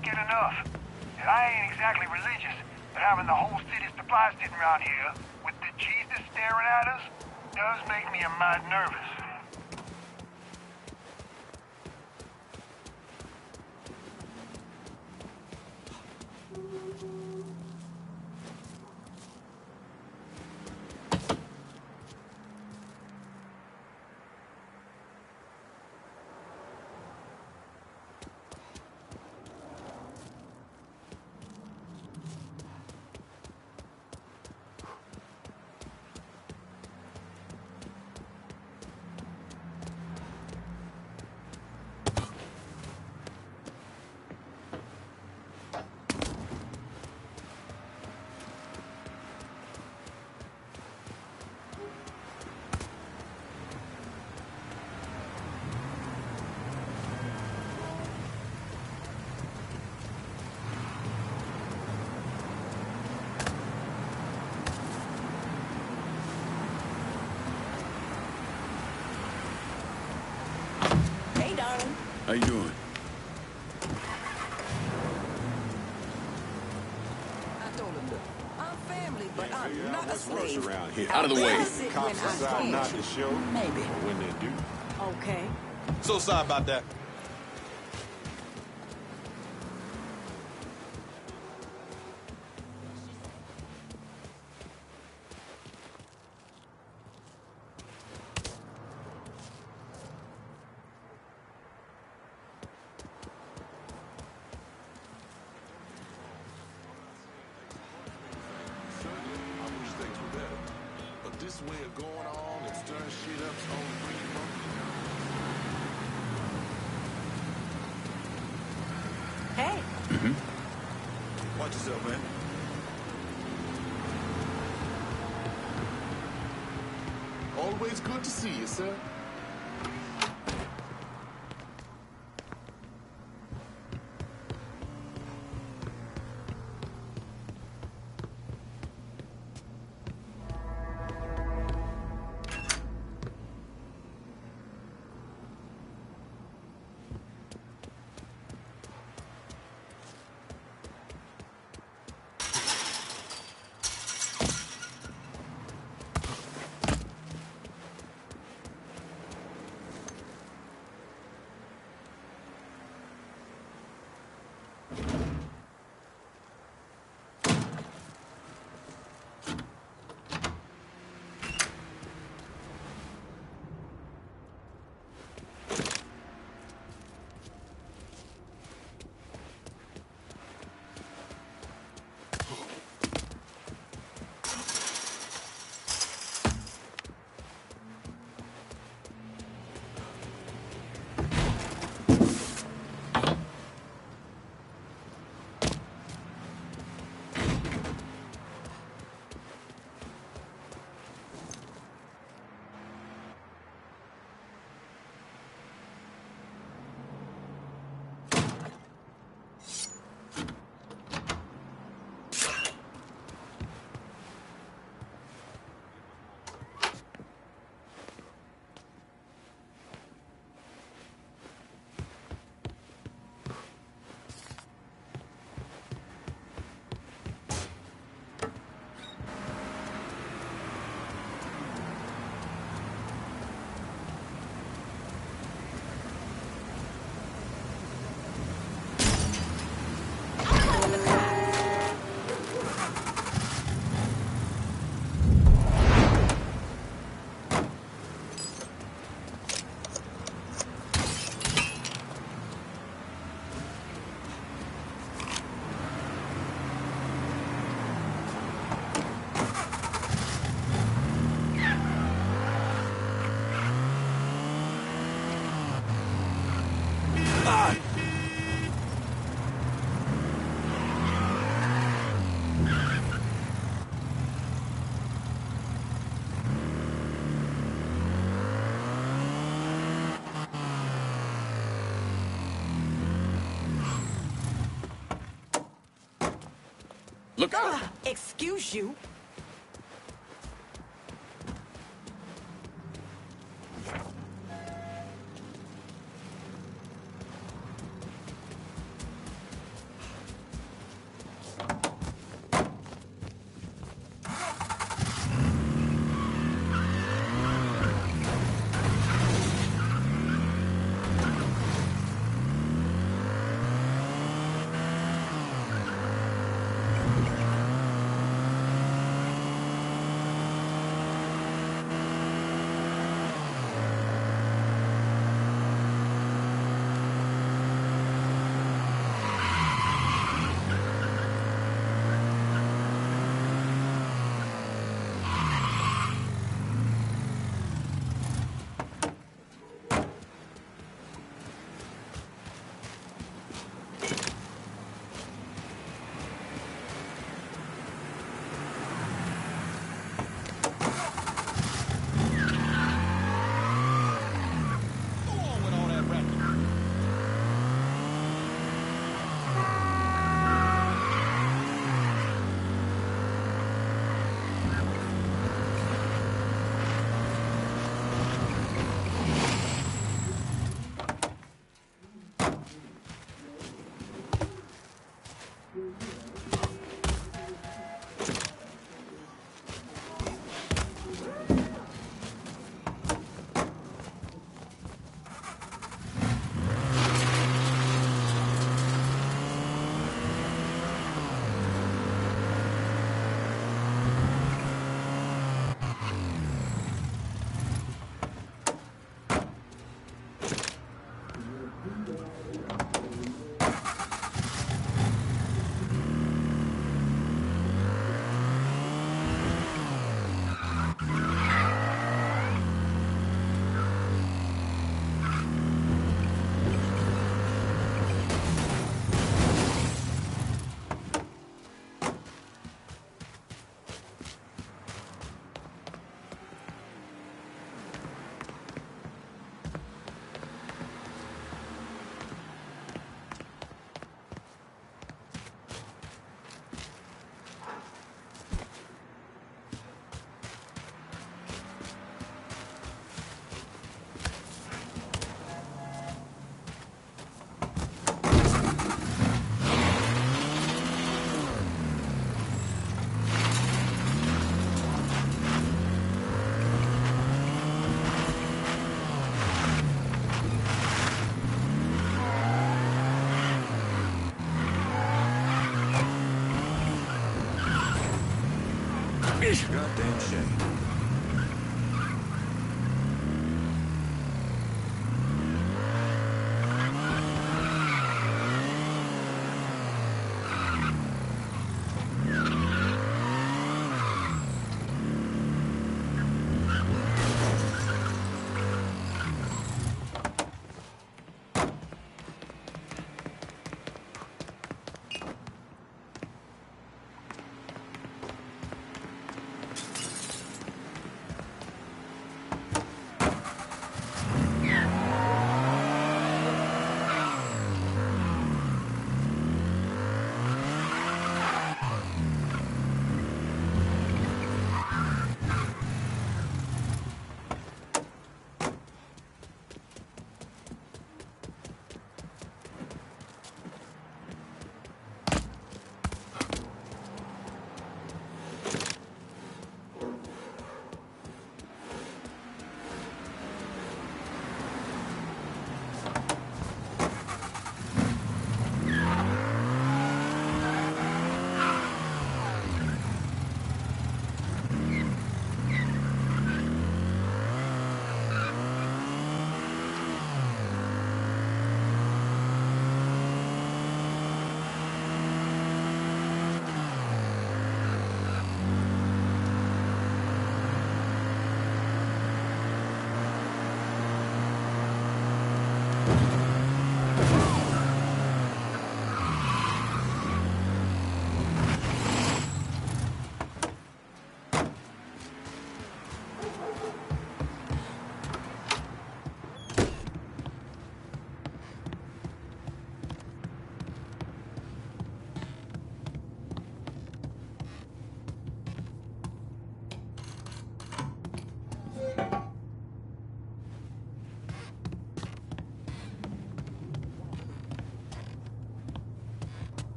can't get enough. And I ain't exactly religious, but having the whole city's supplies sitting around here, with the Jesus staring at us, does make me a mite nervous. How you doing? I told him, look, I'm family, but I'm not a slave. Around here. Out of the way. Cops decide not to show. Maybe. Or when they do. Okay. So sorry about that. This way of going on and stirring shit up's only bringing monkey. Hey. Watch yourself, man. Always good to see you, sir. Look out! Excuse you. Goddamn shame.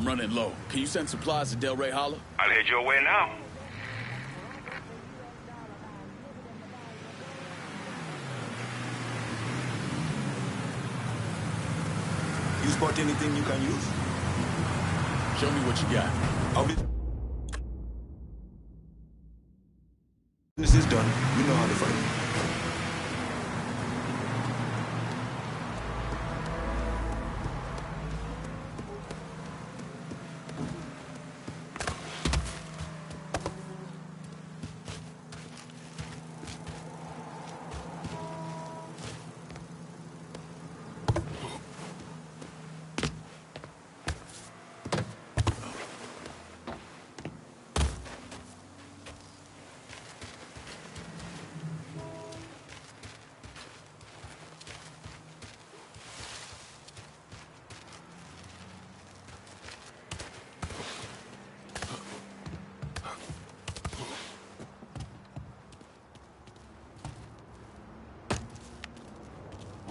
I'm running low. Can you send supplies to Del Rey Hollow? I'll head your way now. You spot anything you can use? Show me what you got. I'll be... Business is done. You know how to fight.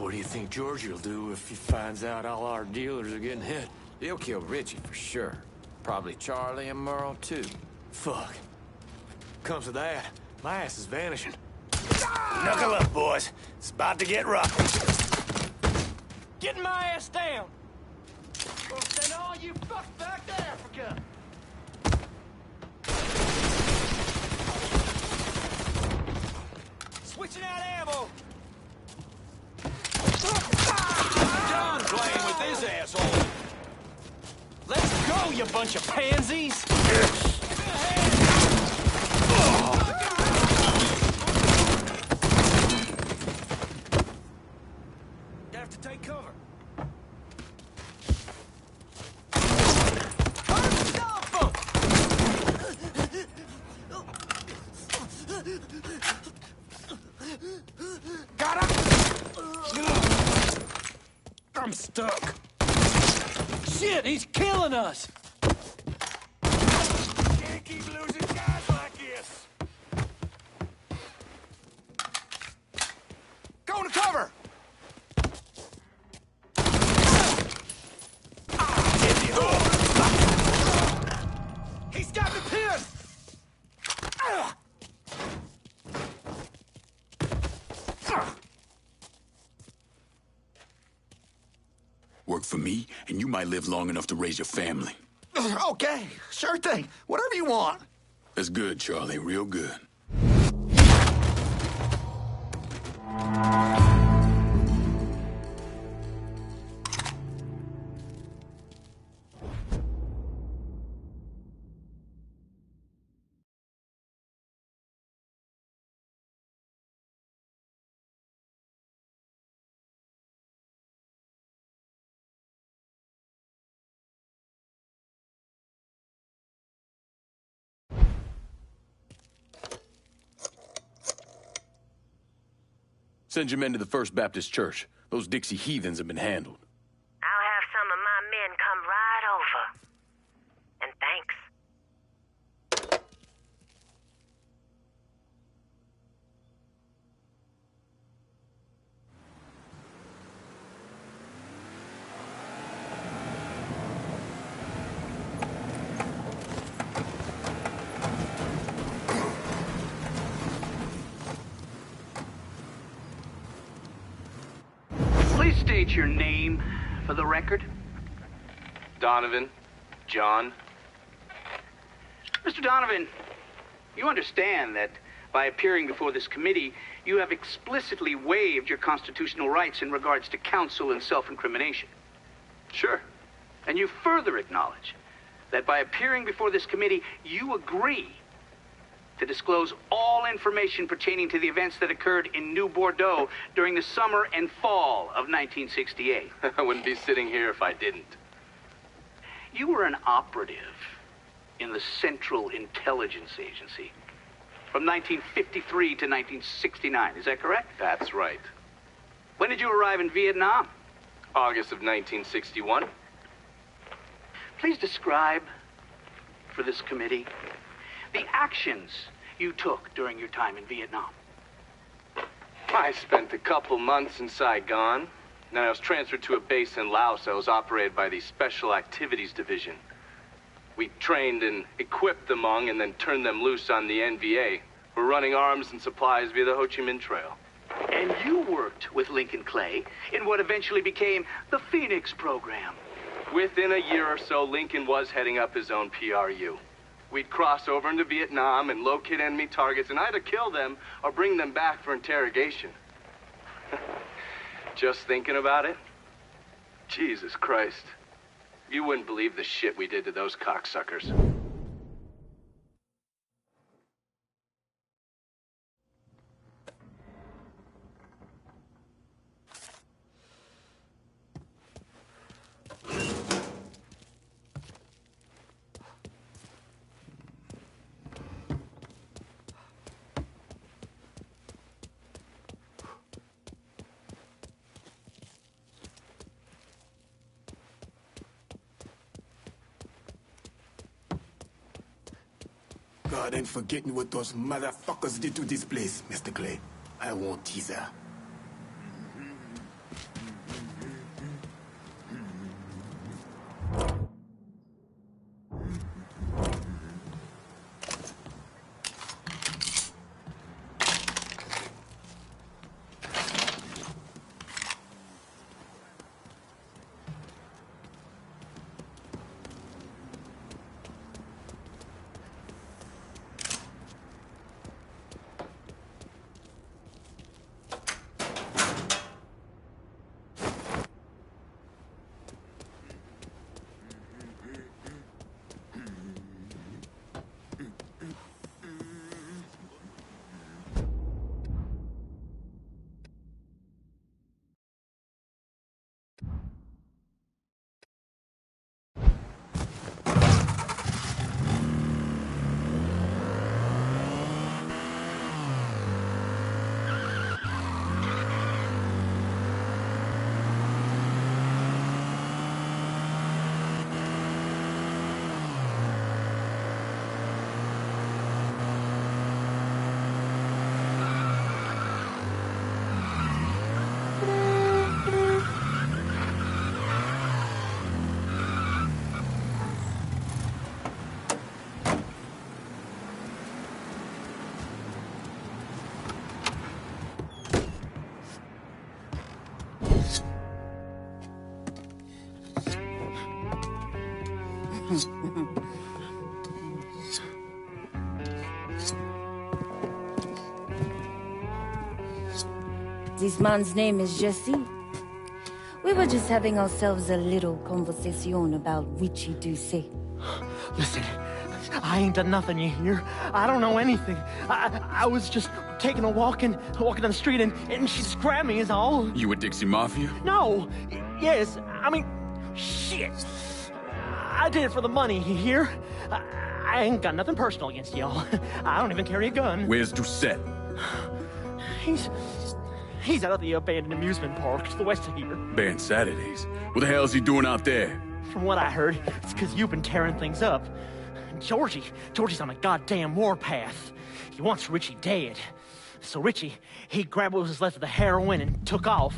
What do you think Georgie will do if he finds out all our dealers are getting hit? He'll kill Richie for sure. Probably Charlie and Merle, too. Fuck. Comes to that, my ass is vanishing. Knuckle up, boys. It's about to get rough. Getting my ass down! Well, send all you fucks back to Africa! Switching out ammo! Done playing with this asshole! Let's go, you bunch of pansies! You have to take cover. Got him! I'm stuck. Shit, he's killing us! Can't keep losing guys like this. Go to cover! He's got me pinned! Work for me, and you might live long enough to raise your family. Okay, sure thing. Whatever you want. That's good, Charlie. Real good. Send your men to the First Baptist Church. Those Dixie heathens have been handled. I'll have some of my men come right over. And thanks. Please state your name for the record. Donovan. John. Mr. Donovan, you understand that by appearing before this committee, you have explicitly waived your constitutional rights in regards to counsel and self-incrimination. Sure. And you further acknowledge that by appearing before this committee, you agree to disclose all information pertaining to the events that occurred in New Bordeaux during the summer and fall of 1968. I wouldn't be sitting here if I didn't. You were an operative in the Central Intelligence Agency from 1953 to 1969. Is that correct? That's right. When did you arrive in Vietnam? August of 1961. Please describe for this committee the actions you took during your time in Vietnam. I spent a couple months in Saigon. Then I was transferred to a base in Laos that was operated by the Special Activities Division. We trained and equipped the Hmong and then turned them loose on the NVA. We're running arms and supplies via the Ho Chi Minh Trail. And you worked with Lincoln Clay in what eventually became the Phoenix program. Within a year or so, Lincoln was heading up his own PRU. We'd cross over into Vietnam and locate enemy targets and either kill them or bring them back for interrogation. Just thinking about it? Jesus Christ. You wouldn't believe the shit we did to those cocksuckers. God ain't forgetting what those motherfuckers did to this place, Mr. Clay. I won't tease her. This man's name is Jesse. We were just having ourselves a little conversation about Richie Doucet. Listen, I ain't done nothing, you hear? I don't know anything. I was just taking a walking down the street, and she just grabbed me is all. You with Dixie Mafia? No. Yes, I mean, shit. I did it for the money, you hear? I ain't got nothing personal against y'all. I don't even carry a gun. Where's Doucet? He's out at the abandoned amusement park to the west of here. Banned Saturdays. What the hell's he doing out there? From what I heard, it's because you've been tearing things up. Georgie's on a goddamn warpath. He wants Richie dead. So Richie, he grabbed what was left of the heroin and took off.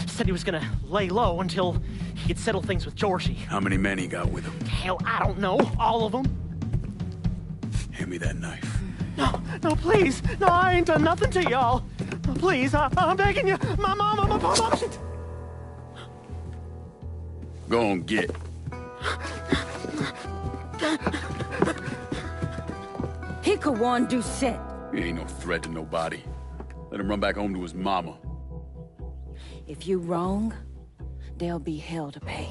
Said he was gonna lay low until he could settle things with Georgie. How many men he got with him? Hell, I don't know. All of them. Hand me that knife. No, please. No, I ain't done nothing to y'all. No, please, I'm begging you. My mom, shit. Go on, get. Pick a one, Doucet. He ain't no threat to nobody. Let him run back home to his mama. If you're wrong, there'll be hell to pay.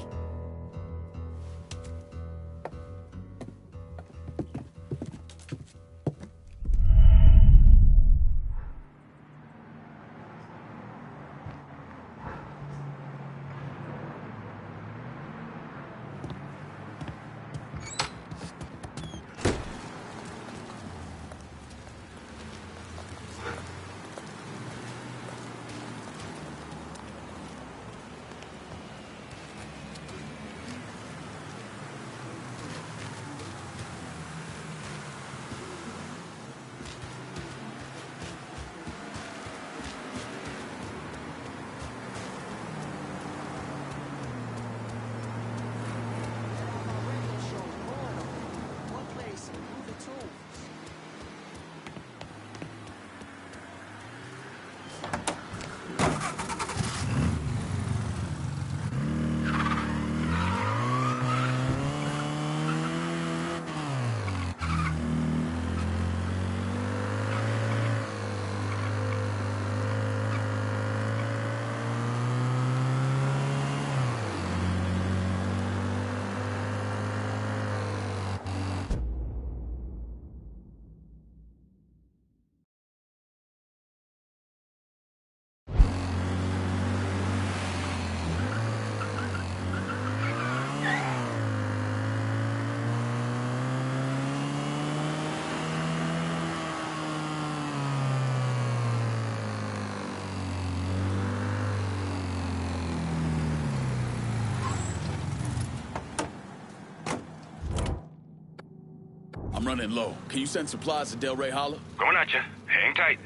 I'm running low. Can you send supplies to Del Rey Holler? Going at you. Hang tight.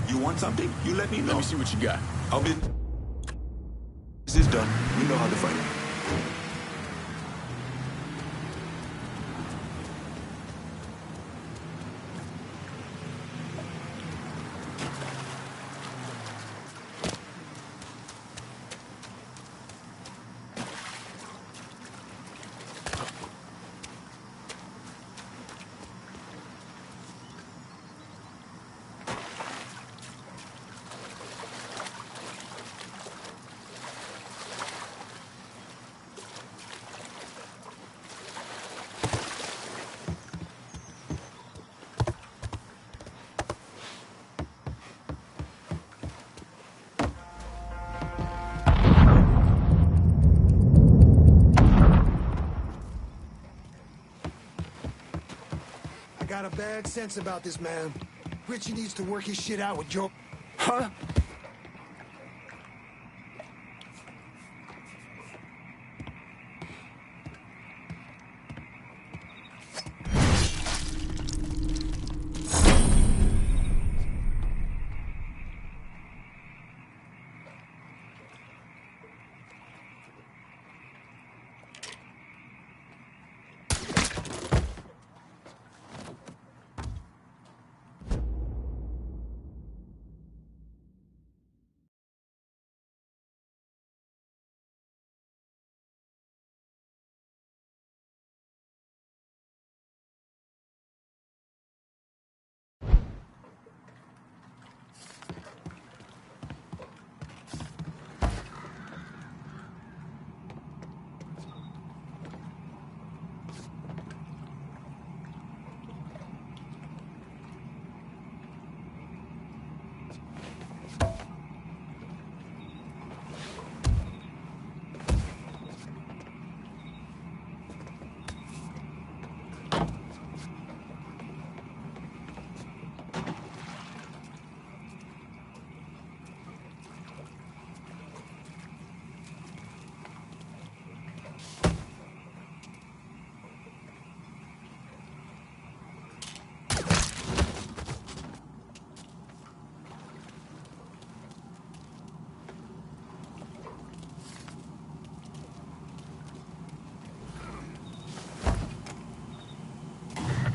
You want something? You let me know. Let me see what you got. I'll be... This is done. We know how to fight. Got a bad sense about this man. Richie needs to work his shit out with Joe. Huh?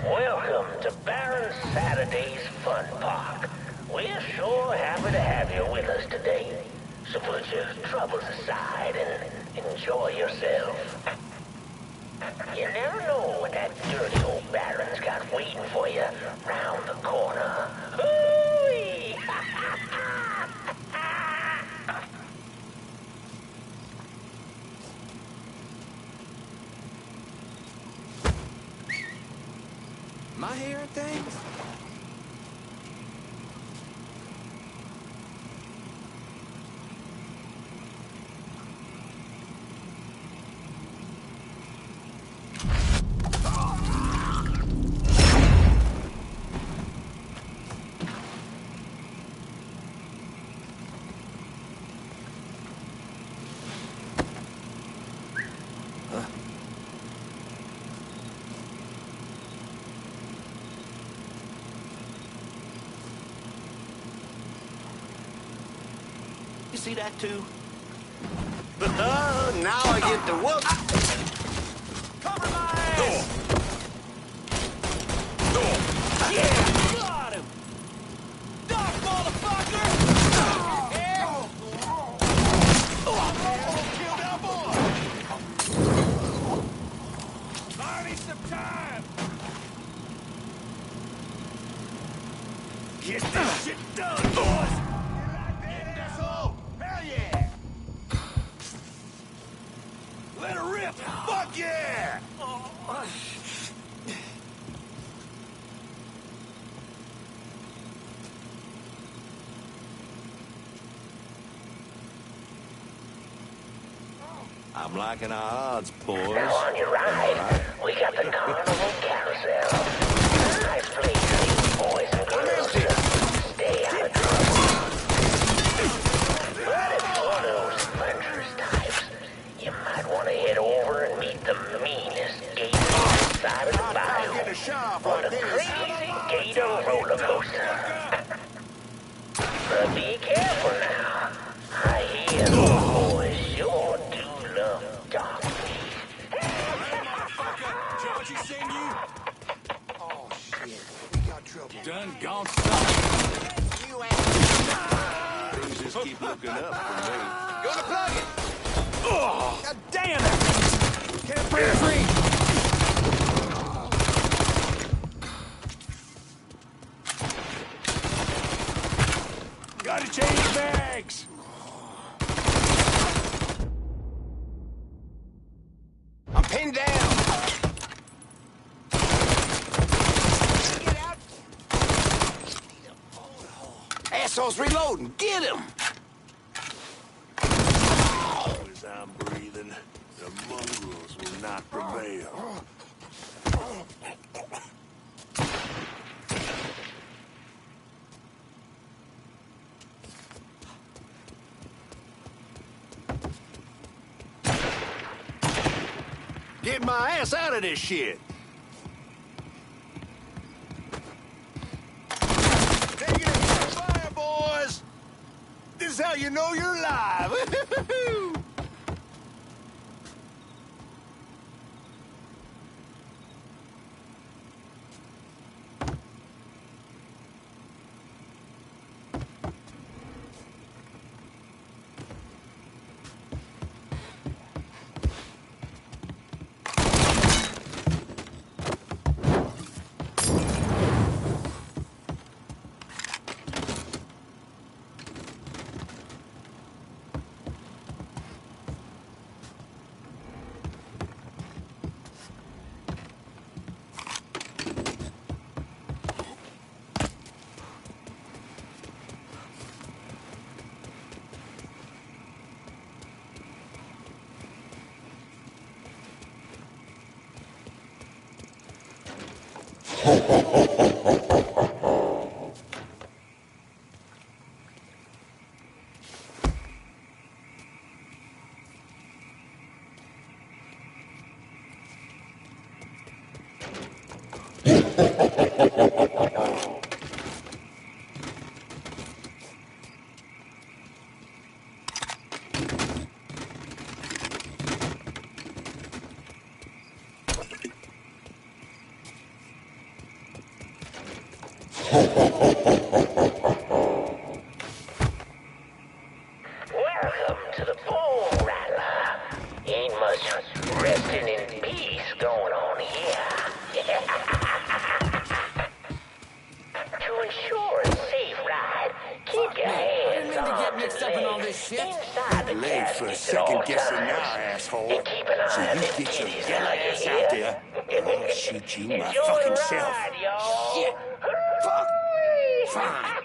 Welcome to Baron Saturday's Fun Park. We're sure happy to have you with us today. So put your troubles aside and enjoy yourself. You never know what that dirty old Baron's got waiting for you round the corner. Hooey! Am I hearing things? You see that too? Now I get to whoop. Cover my ass! Yeah! Got him! Duck, motherfucker! Yeah! Kill that boy! Buy me some time! Get this shit done, boys! Let her rip! Fuck yeah! I'm liking our odds, boys. Now on your ride, we got the Carnival Carousel. Nice place for you boys and girls to stay out of trouble. But if you're one of those adventurous types, you might want to head over and meet the meanest gator inside of the bio on a crazy gator roller coaster. But be careful now. I hear those boys sure do love dark meat. Georgie seen you? Oh, shit. We got trouble. Done gone stop. You ain't... Things just keep looking up for me. Gonna plug it! Oh, God damn it! Can't break free! Gotta change bags! I'm pinned down. Get out. Asshole's reloading. Get him. As I'm breathing, the mongrels will not prevail. Get my ass out of this shit. Take it into fire, boys! This is how you know you're alive! Welcome to the Bone Rattler. Ain't much resting in peace going on here. To ensure a safe ride, keep your hands on mixed up in all this shit. inside the Late for caskets at all second-guessing now, times. asshole. And keep an So eye on you them get your kitties yellow while you're ass here. out there, and I'll shoot you my Enjoy fucking the self. ride, y'all. Shit. Fuck. Fine.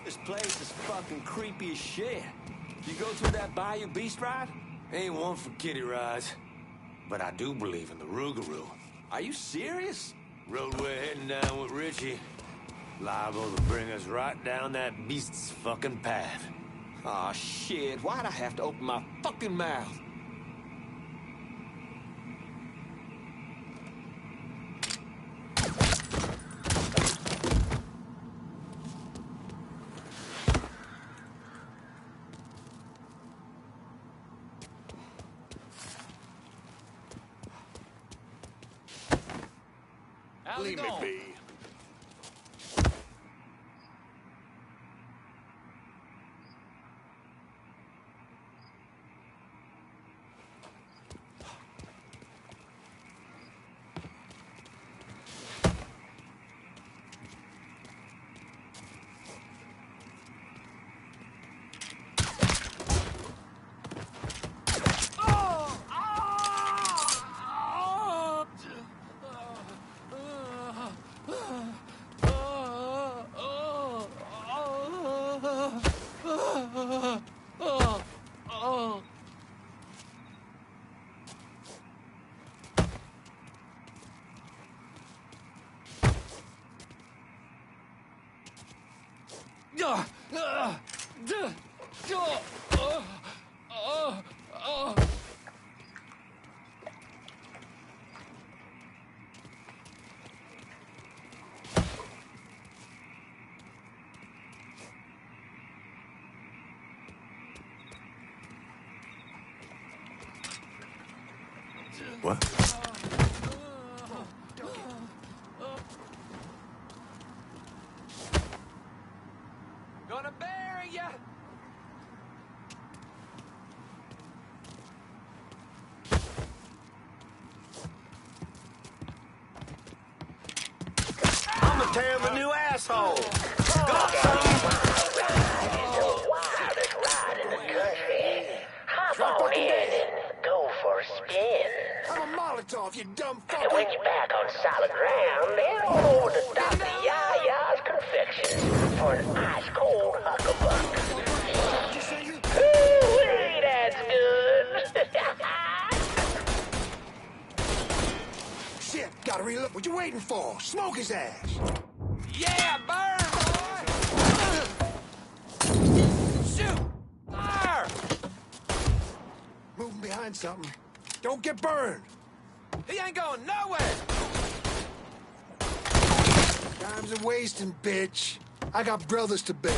This place is fucking creepy as shit. You go through that Bayou Beast ride? Ain't one for kiddie rides. But I do believe in the Rougarou. Are you serious? Road we're heading down with Richie. Liable to bring us right down that beast's fucking path. Aw, shit. Why'd I have to open my fucking mouth? Leave me be. What? Gonna bury ya! I'm the tail of the new asshole. Got something? The wildest ride in the country. dumb And fucker! when you're back on solid ground, head on over to Dr. Yaya's Confections for an ice-cold huckabuck. Ooh, that's good! Shit, gotta reload. What you waiting for? Smoke his ass! Yeah, burn, boy! Shoot! Fire! Moving behind something. Don't get burned! He ain't going nowhere! Time's a wasting, bitch. I got brothers to bury.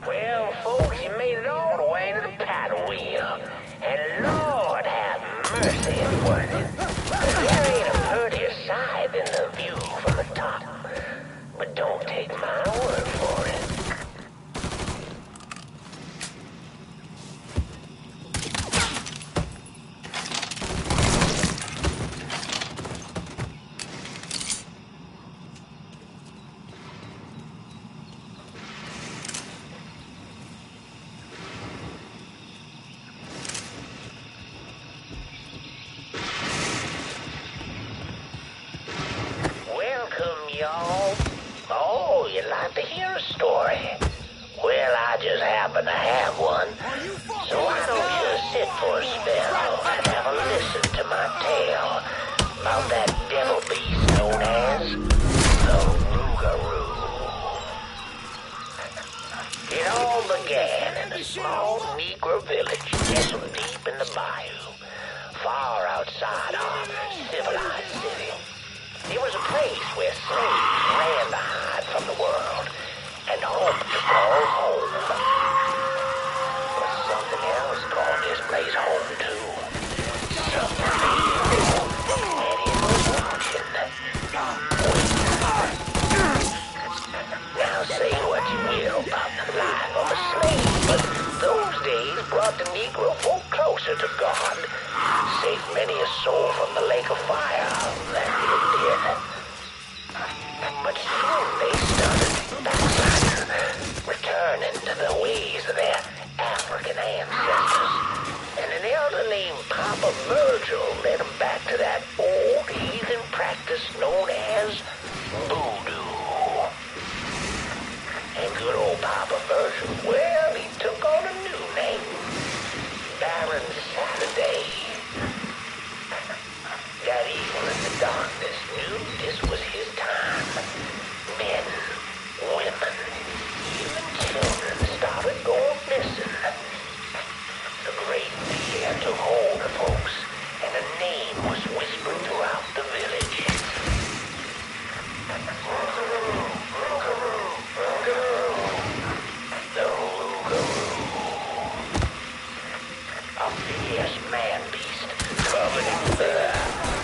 Well, folks, you made it all the way to the paddle wheel. And Lord have mercy upon it. There ain't a prettier sight than the view from the top. But don't take my word for it. Y'all. Oh, you'd like to hear a story? Well, I just happen to have one. So why don't you sit for a spell and have a listen to my tale about that devil beast known as the Rougarou. It all began in a small Negro village nestled deep in the bayou, far outside our civilized city. It was a place where slaves ran to hide from the world and hoped to call home. But something else called this place home too. Something evil. And it was watching. Now say what you will about the life of a slave, but those days brought the Negro folk closer to God, saved many a soul from the lake of fire that it did. But soon they started backsliding, returning to the ways of their African ancestors. And an elder named Papa Virgil led them back to that old heathen practice known as voodoo. And good old Papa Virgil, well, he took on a new name, Baron Saturday. That evil in the darkness knew this was his time. Men, women, even children started going missing. The great fear took hold of folks, and a name was whispered throughout the village. The Rougarou. A fierce man-beast covered in fur,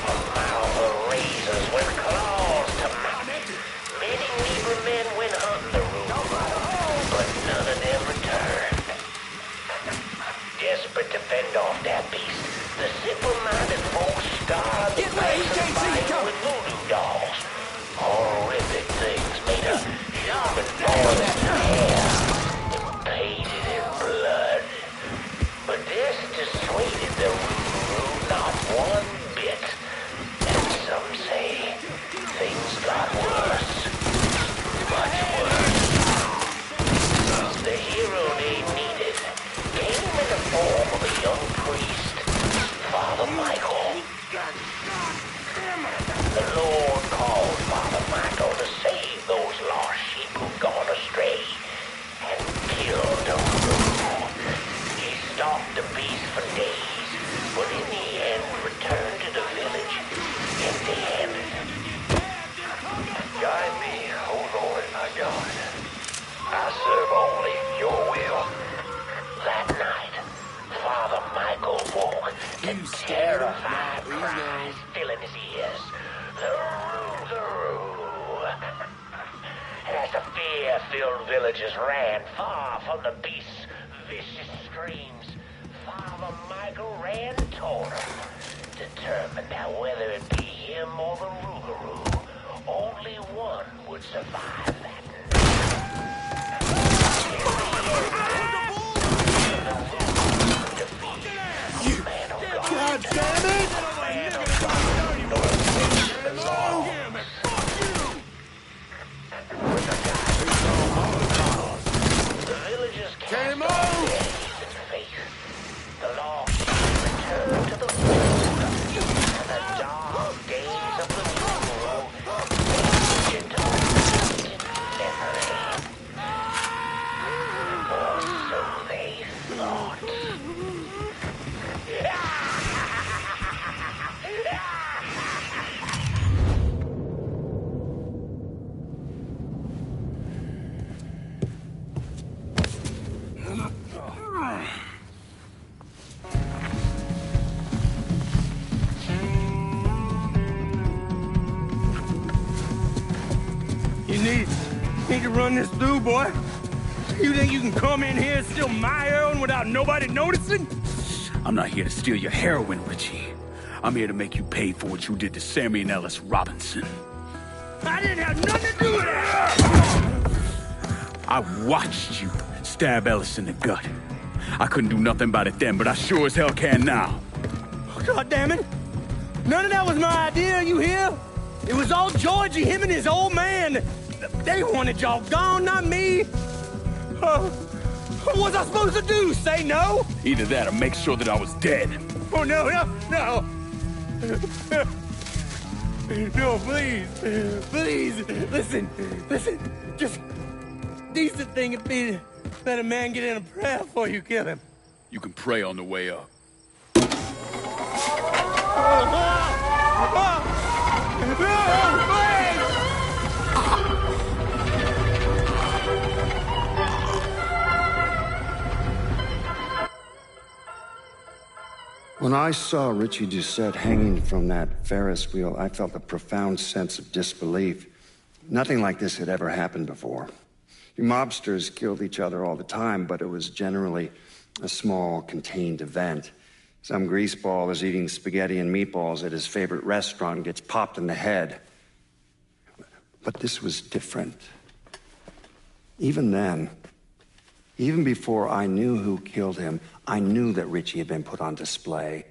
a mouth of razors with claws blood-filled villagers ran far from the beast's vicious screams. Father Michael ran toward him, determined that whether it be him or the Rougarou, only one would survive that night. God damn it! The villagers Came cast on! their hands in faith. The lost returned to the fold, and the dark days of the Rougarou faded into a distant memory. Or so they thought. You need to run this through, boy. You think you can come in here and steal my heroin without nobody noticing? I'm not here to steal your heroin, Richie. I'm here to make you pay for what you did to Sammy and Ellis Robinson. I didn't have nothing to do with that! I watched you stab Ellis in the gut. I couldn't do nothing about it then, but I sure as hell can now. God damn it! None of that was my idea, you hear? It was all Georgie, him and his old man. They wanted y'all gone, not me. What was I supposed to do? Say no? Either that or make sure that I was dead. Oh, no. No, please. Listen. Just decent thing would be to let a man get in a prayer before you kill him. You can pray on the way up. When I saw Richie Doucette hanging from that Ferris wheel, I felt a profound sense of disbelief. Nothing like this had ever happened before. You mobsters killed each other all the time, but it was generally a small, contained event. Some greaseball is eating spaghetti and meatballs at his favorite restaurant and gets popped in the head. But this was different. Even then, even before I knew who killed him, I knew that Richie had been put on display.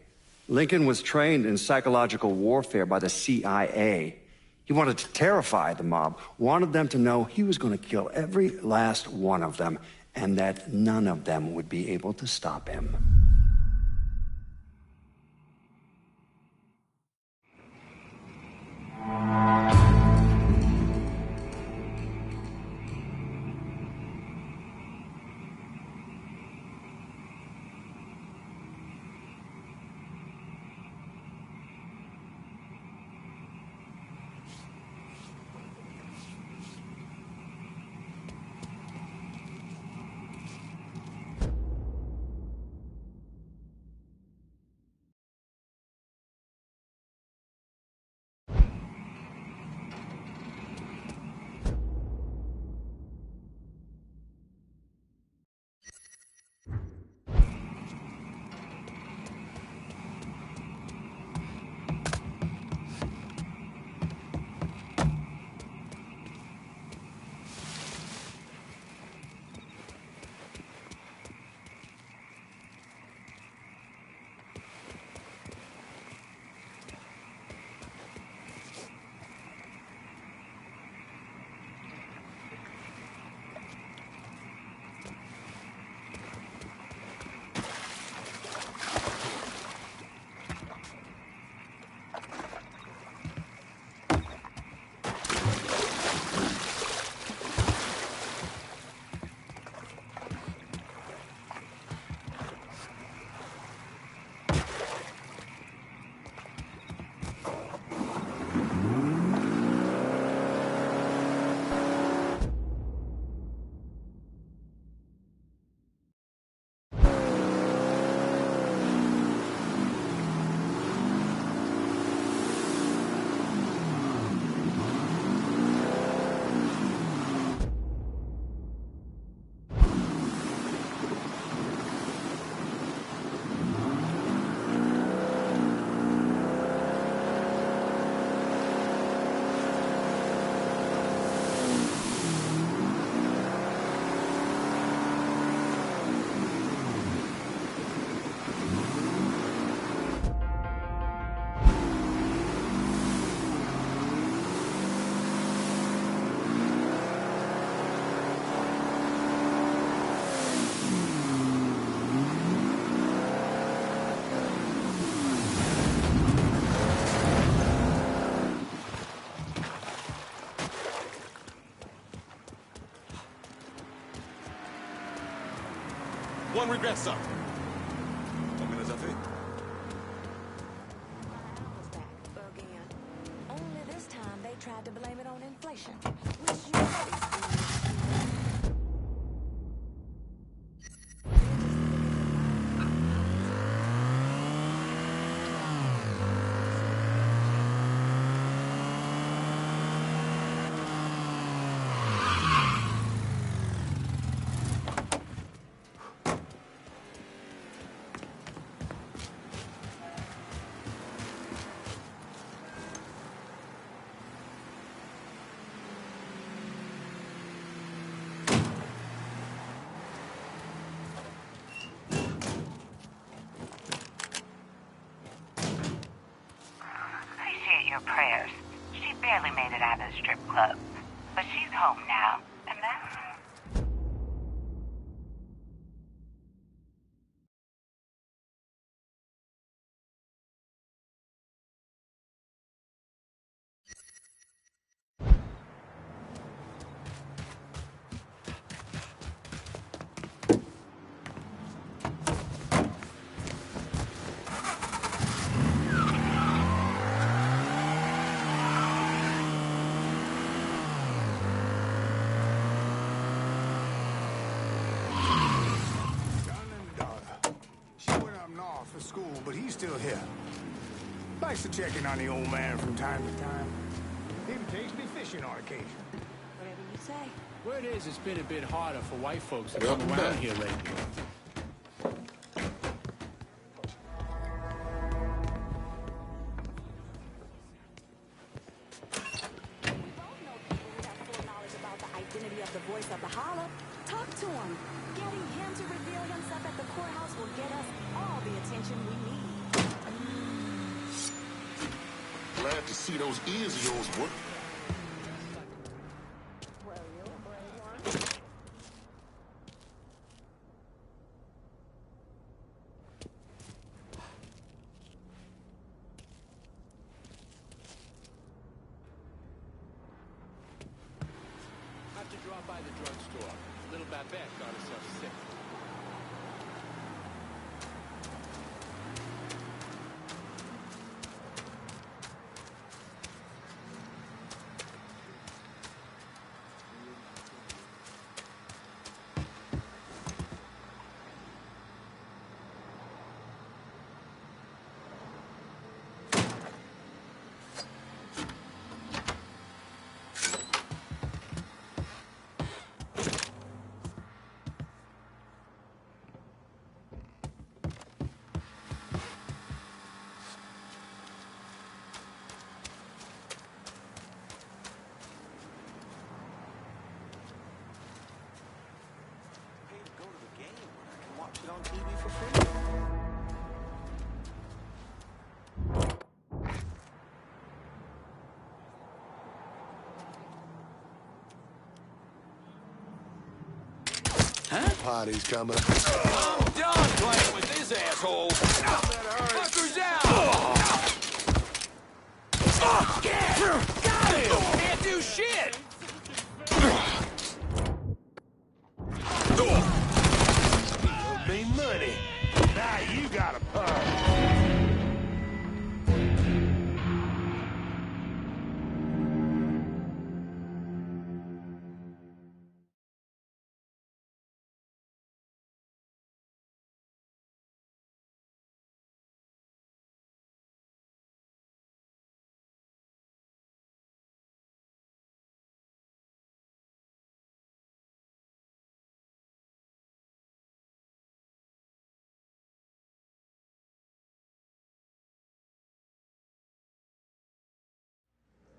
Lincoln was trained in psychological warfare by the CIA. He wanted to terrify the mob, wanted them to know he was going to kill every last one of them, and that none of them would be able to stop him. One regret, sir. Combien les a fait? Again. Only this time they tried to blame it on inflation. Which you know. Your prayers. She barely made it out of the strip club. But she's home now, and that's... For school, but he's still here. Likes to check in on the old man from time to time. Even takes me fishing on occasion. Whatever you say. Word is it's been a bit harder for white folks to come around here lately. Identity of the voice of the holler. Talk to him. Getting him to reveal himself at the courthouse will get us all the attention we need. Glad to see those ears of yours work. Well, you're a brave one. Have to drop by the drugstore. Little Babette got herself sick. It on TV for free. Huh? Party's coming. I'm done playing with this asshole. Fuckers out! Got him! Can't do shit! Me money. Now you got a purse.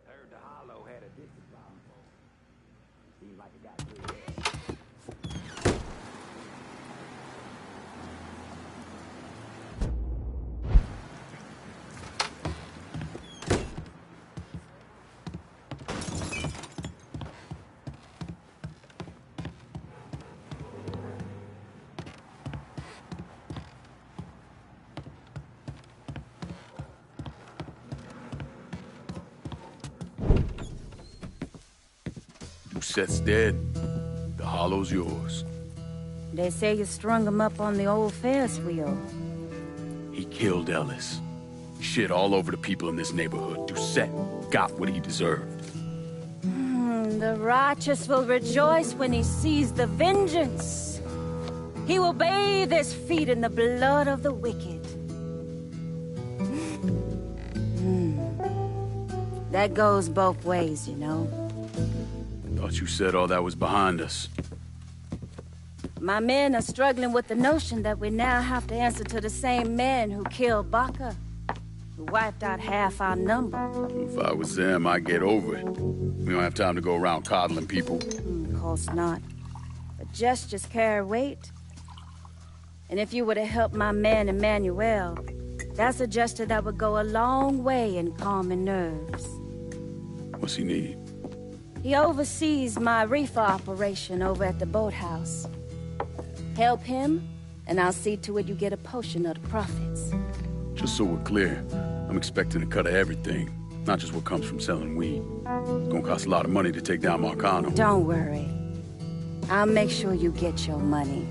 Heard the Hollow had a Dixie problem. Seems like it got through there. Seth's dead. The hollow's yours. They say you strung him up on the old Ferris wheel. He killed Ellis. Shit all over the people in this neighborhood. Doucette got what he deserved. The righteous will rejoice when he sees the vengeance. He will bathe his feet in the blood of the wicked. That goes both ways, you know. Thought you said all that was behind us. My men are struggling with the notion that we now have to answer to the same men who killed Baca, who wiped out half our number. If I was them, I'd get over it. We don't have time to go around coddling people. Of course not. But gestures carry weight. And if you were to help my man Emmanuel, that's a gesture that would go a long way in calming nerves. What's he need? He oversees my reefer operation over at the boathouse. Help him, and I'll see to it you get a portion of the profits. Just so we're clear, I'm expecting a cut of everything, not just what comes from selling weed. It's gonna cost a lot of money to take down Marcano. Don't worry. I'll make sure you get your money.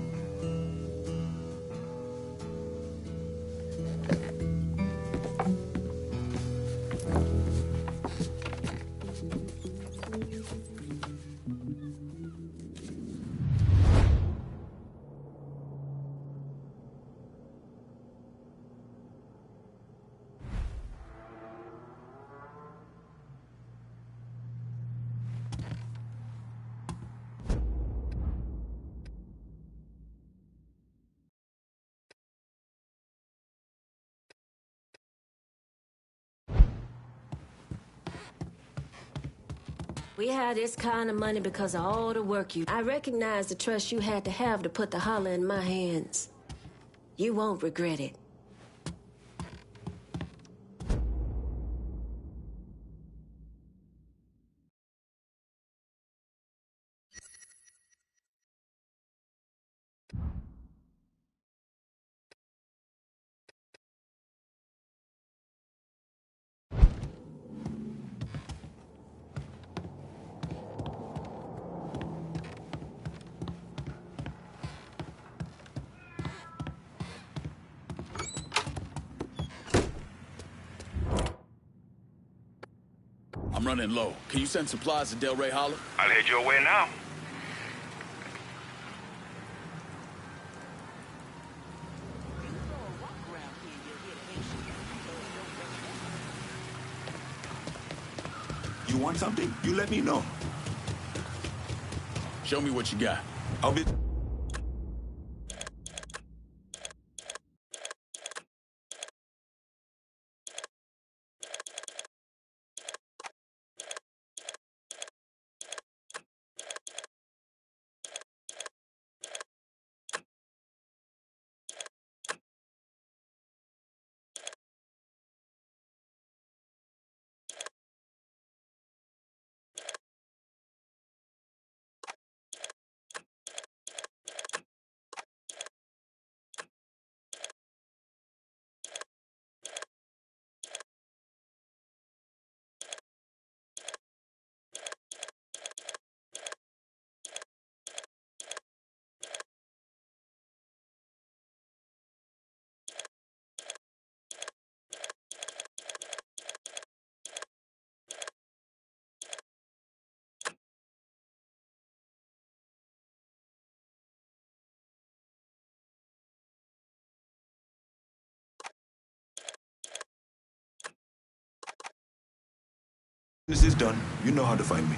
We had this kind of money because of all the work you... I recognize the trust you had to have to put the holler in my hands. You won't regret it. I'm running low. Can you send supplies to Del Rey Holler? I'll head your way now. You want something? You let me know. Show me what you got. I'll be... This is done. You know how to find me.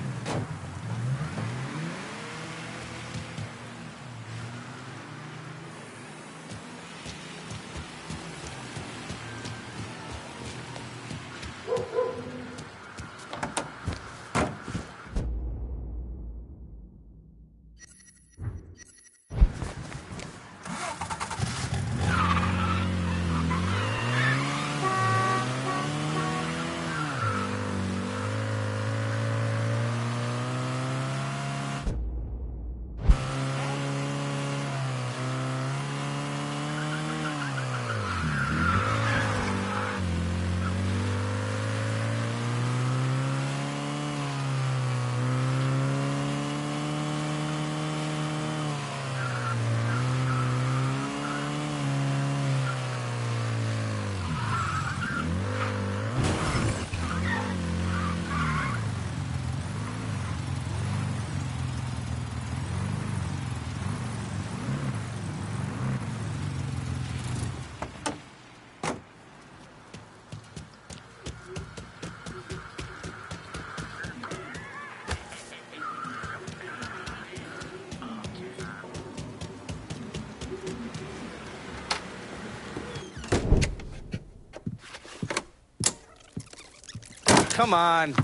come on.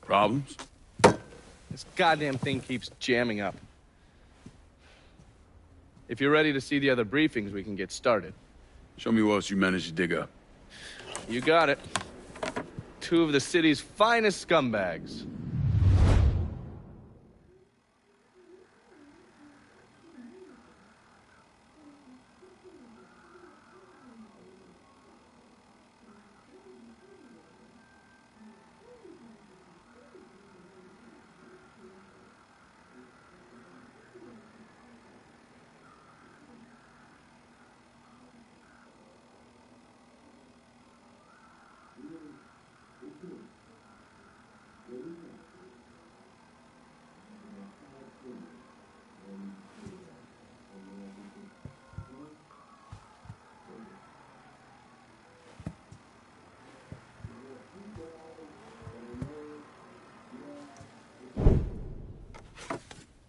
Problems? This goddamn thing keeps jamming up. If you're ready to see the other briefings, we can get started. Show me what else you managed to dig up. You got it. 2 of the city's finest scumbags.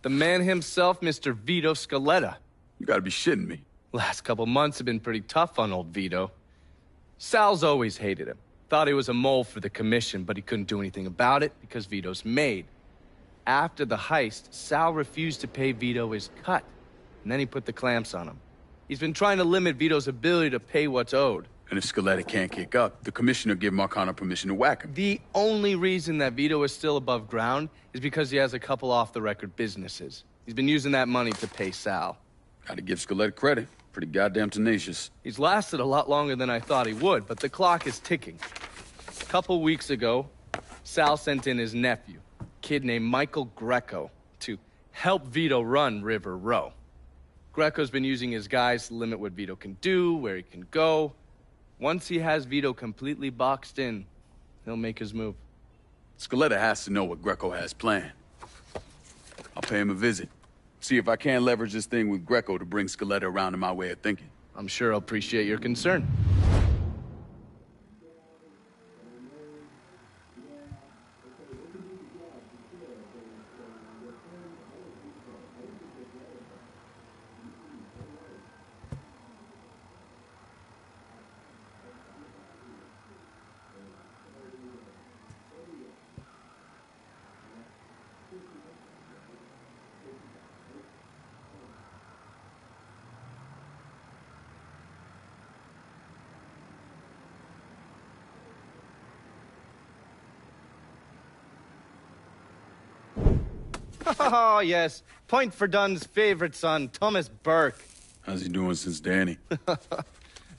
The man himself, Mr. Vito Scaletta. You gotta be shitting me. Last couple months have been pretty tough on old Vito. Sal's always hated him. Thought he was a mole for the commission, but he couldn't do anything about it because Vito's made. After the heist, Sal refused to pay Vito his cut, and then he put the clamps on him. He's been trying to limit Vito's ability to pay what's owed. And if Scaletta can't kick up, the commissioner give Marcano permission to whack him. The only reason that Vito is still above ground is because he has a couple off-the-record businesses. He's been using that money to pay Sal. Gotta give Scaletta credit. Pretty goddamn tenacious. He's lasted a lot longer than I thought he would, but the clock is ticking. A couple weeks ago, Sal sent in his nephew, a kid named Michael Greco, to help Vito run River Row. Greco's been using his guys to limit what Vito can do, where he can go. Once he has Vito completely boxed in, he'll make his move. Scaletta has to know what Greco has planned. I'll pay him a visit. See if I can't leverage this thing with Greco to bring Scaletta around to my way of thinking. I'm sure he'll appreciate your concern. Oh, yes. Point for Dunn's favorite son, Thomas Burke. How's he doing since Danny?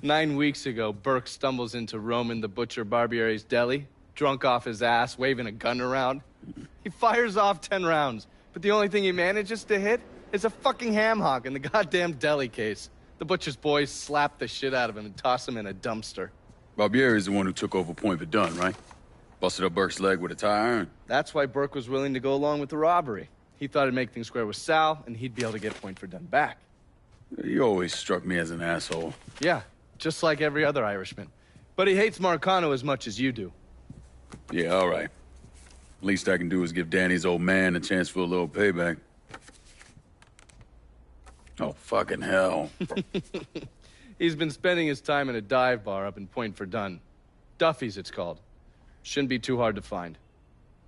9 weeks ago, Burke stumbles into Roman the Butcher Barbiere's deli, drunk off his ass, waving a gun around. He fires off 10 rounds, but the only thing he manages to hit is a fucking ham hock in the goddamn deli case. The Butcher's boys slap the shit out of him and toss him in a dumpster. Barbieri is the one who took over Point Verdun, right? Busted up Burke's leg with a tire iron. That's why Burke was willing to go along with the robbery. He thought it'd make things square with Sal, and he'd be able to get Point Verdun back. He always struck me as an asshole. Yeah, just like every other Irishman. But he hates Marcano as much as you do. Yeah, all right. Least I can do is give Danny's old man a chance for a little payback. Oh, fucking hell. He's been spending his time in a dive bar up in Point Verdun. Duffy's, it's called. Shouldn't be too hard to find.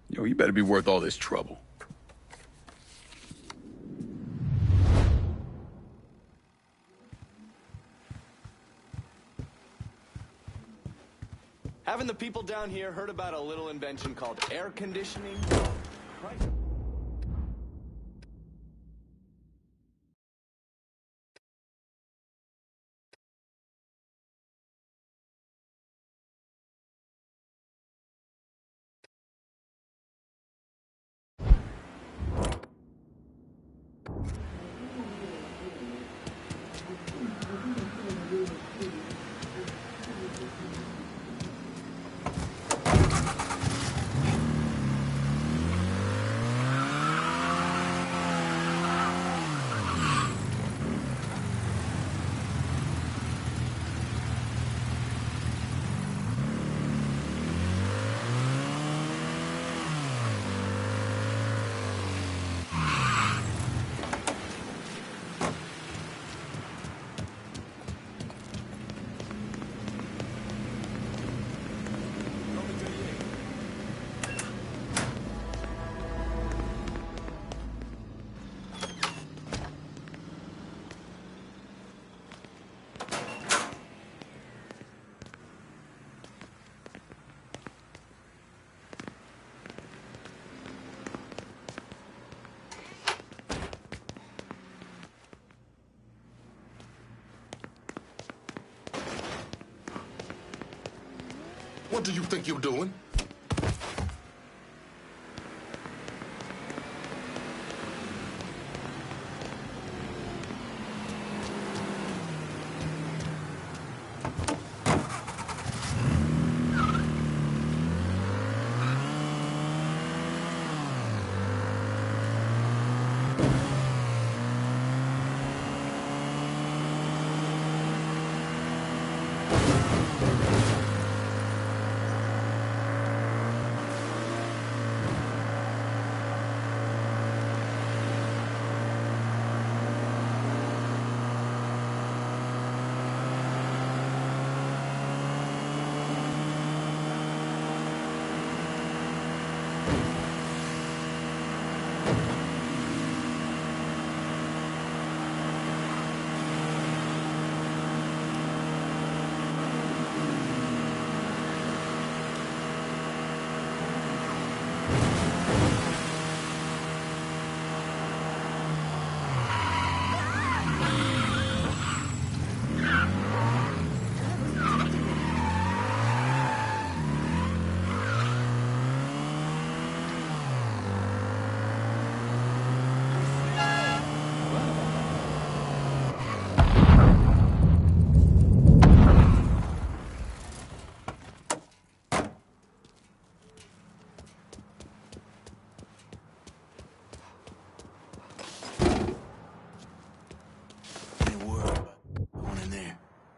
Yo, you better be worth all this trouble. Haven't the people down here heard about a little invention called air conditioning? Right. What do you think you're doing?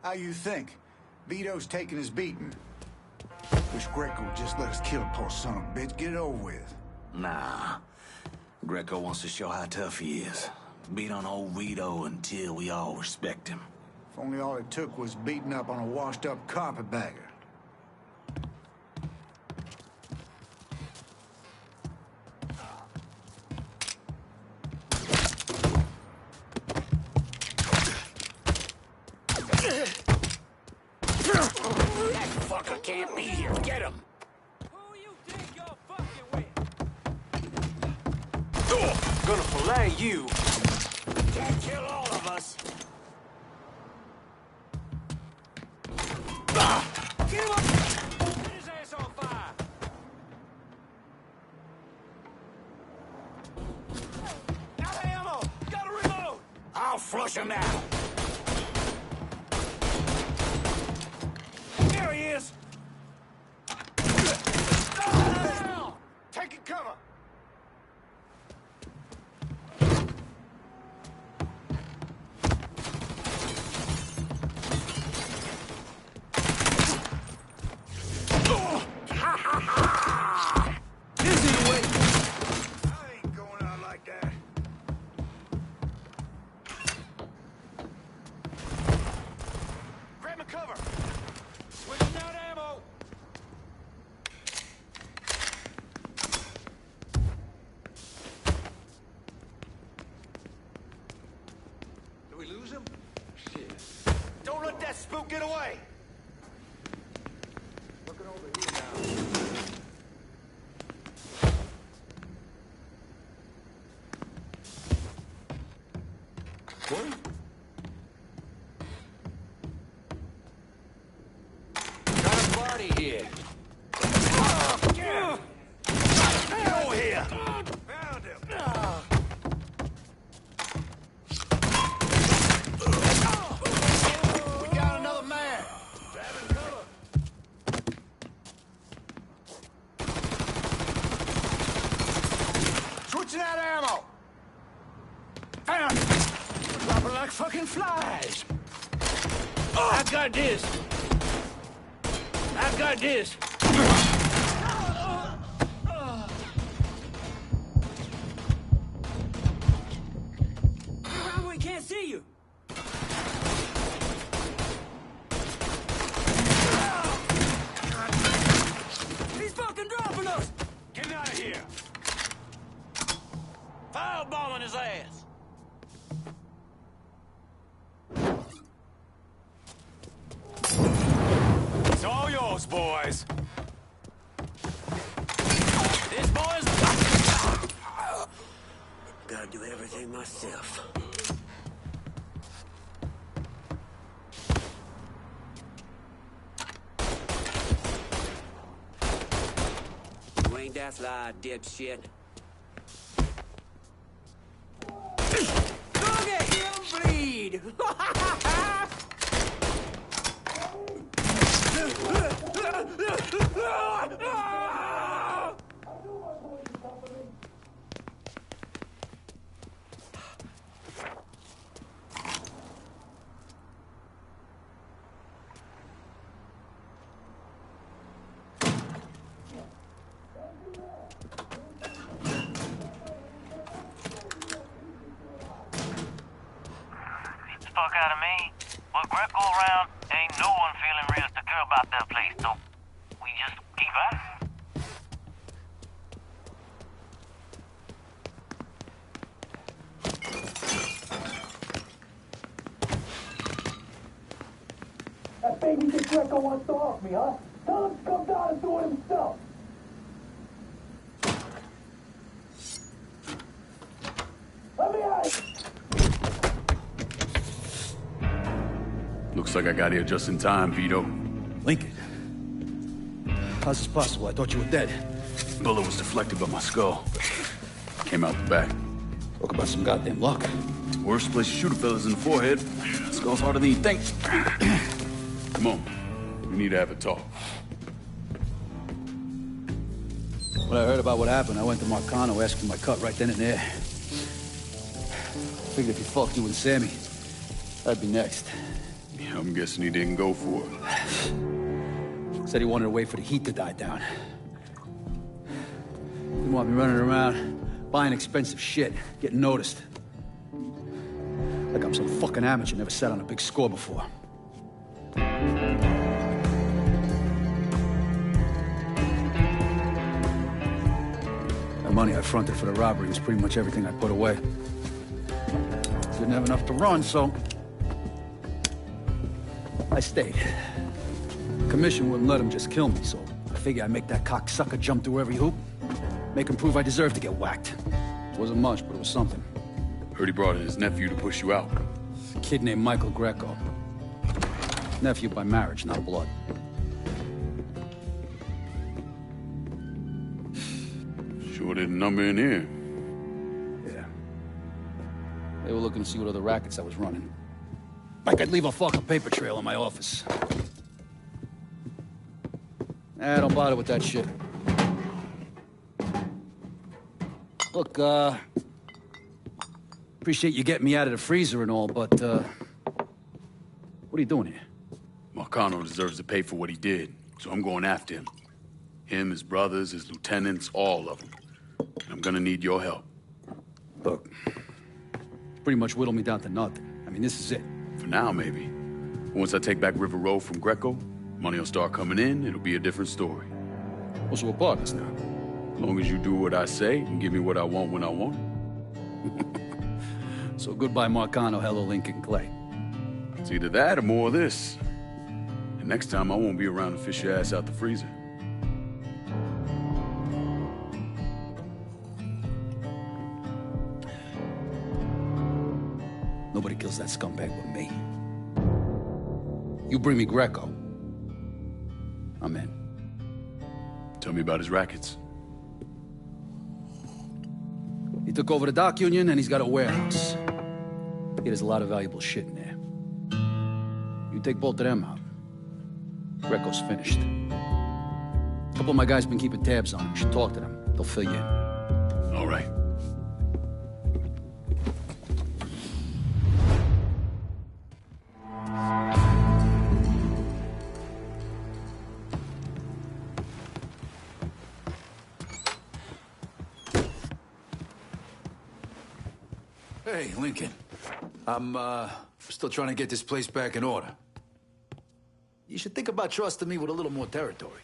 How you think? Vito's taking his beating. Wish Greco would just let us kill a poor son of a bitch. Get it over with. Nah. Greco wants to show how tough he is. Beat on old Vito until we all respect him. If only all it took was beating up on a washed-up carpetbagger. That fucker can't be here. Get him! Who you think you're fucking with? Gonna fillet you. Can't kill all of us. Get him up! Set his ass on fire! Out of ammo! Gotta reload! I'll flush him out. There he is! Down! Taking cover! This is the way. I ain't going out like that. Grab my cover! Switching out ammo! Did we lose him? Shit. Don't let that spook get away! Looking over here now. What? Got a party here. Get over here! Found him. We got another man! Grabbing cover. Switching out ammo! Found him! We're dropping like fucking flies! I got this. I got this. We can't see you. He's fucking dropping us. Get out of here! Firebombing his ass! It's all yours, boys. This boy's... Gotta do everything myself. gas lie, dipshit. Look at him bleed! Fuck out of me. With Greco around, ain't no one feeling real secure about that place, so we just keep at it. That baby that Greco wants to off me, huh? Tell him to come down and do it himself. Let me out! Looks like I got here just in time, Vito. Lincoln. How's this possible? I thought you were dead. Bullet was deflected by my skull. Came out the back. Talk about some goddamn luck. Worst place to shoot a fella's in the forehead. Skull's harder than you think. Come on. We need to have a talk. When I heard about what happened, I went to Marcano, asked for my cut right then and there. Figured if he fucked you and Sammy, I'd be next. Yeah, I'm guessing he didn't go for it. Said he wanted to wait for the heat to die down. Didn't want me running around, buying expensive shit, getting noticed. Like I'm some fucking amateur, never sat on a big score before. The money I fronted for the robbery was pretty much everything I put away. Didn't have enough to run, so I stayed. Commission wouldn't let him just kill me, so I figured I'd make that cocksucker jump through every hoop. Make him prove I deserve to get whacked. Wasn't much, but it was something. Heard he brought in his nephew to push you out. A kid named Michael Greco. Nephew by marriage, not blood. Sure didn't number in here. Yeah. They were looking to see what other rackets I was running. Like I'd leave a fucking paper trail in my office. Don't bother with that shit. Look, appreciate you getting me out of the freezer and all, but, what are you doing here? Marcano deserves to pay for what he did, so I'm going after him. Him, his brothers, his lieutenants, all of them. I'm gonna need your help. Look, pretty much whittled me down to nothing. I mean, this is it. For now, maybe. Once I take back River Road from Greco, money will start coming in, it'll be a different story. Well, so we're partners now. As long as you do what I say and give me what I want when I want it. So goodbye, Marcano, hello, Lincoln Clay. It's either that or more of this. And next time, I won't be around to fish your ass out the freezer. Nobody kills that scumbag but me. You bring me Greco, I'm in. Tell me about his rackets. He took over the dock union and he's got a warehouse. He has a lot of valuable shit in there. You take both of them out, Greco's finished. A couple of my guys been keeping tabs on him. You should talk to them. They'll fill you in. All right. Hey, Lincoln. I'm, still trying to get this place back in order. You should think about trusting me with a little more territory.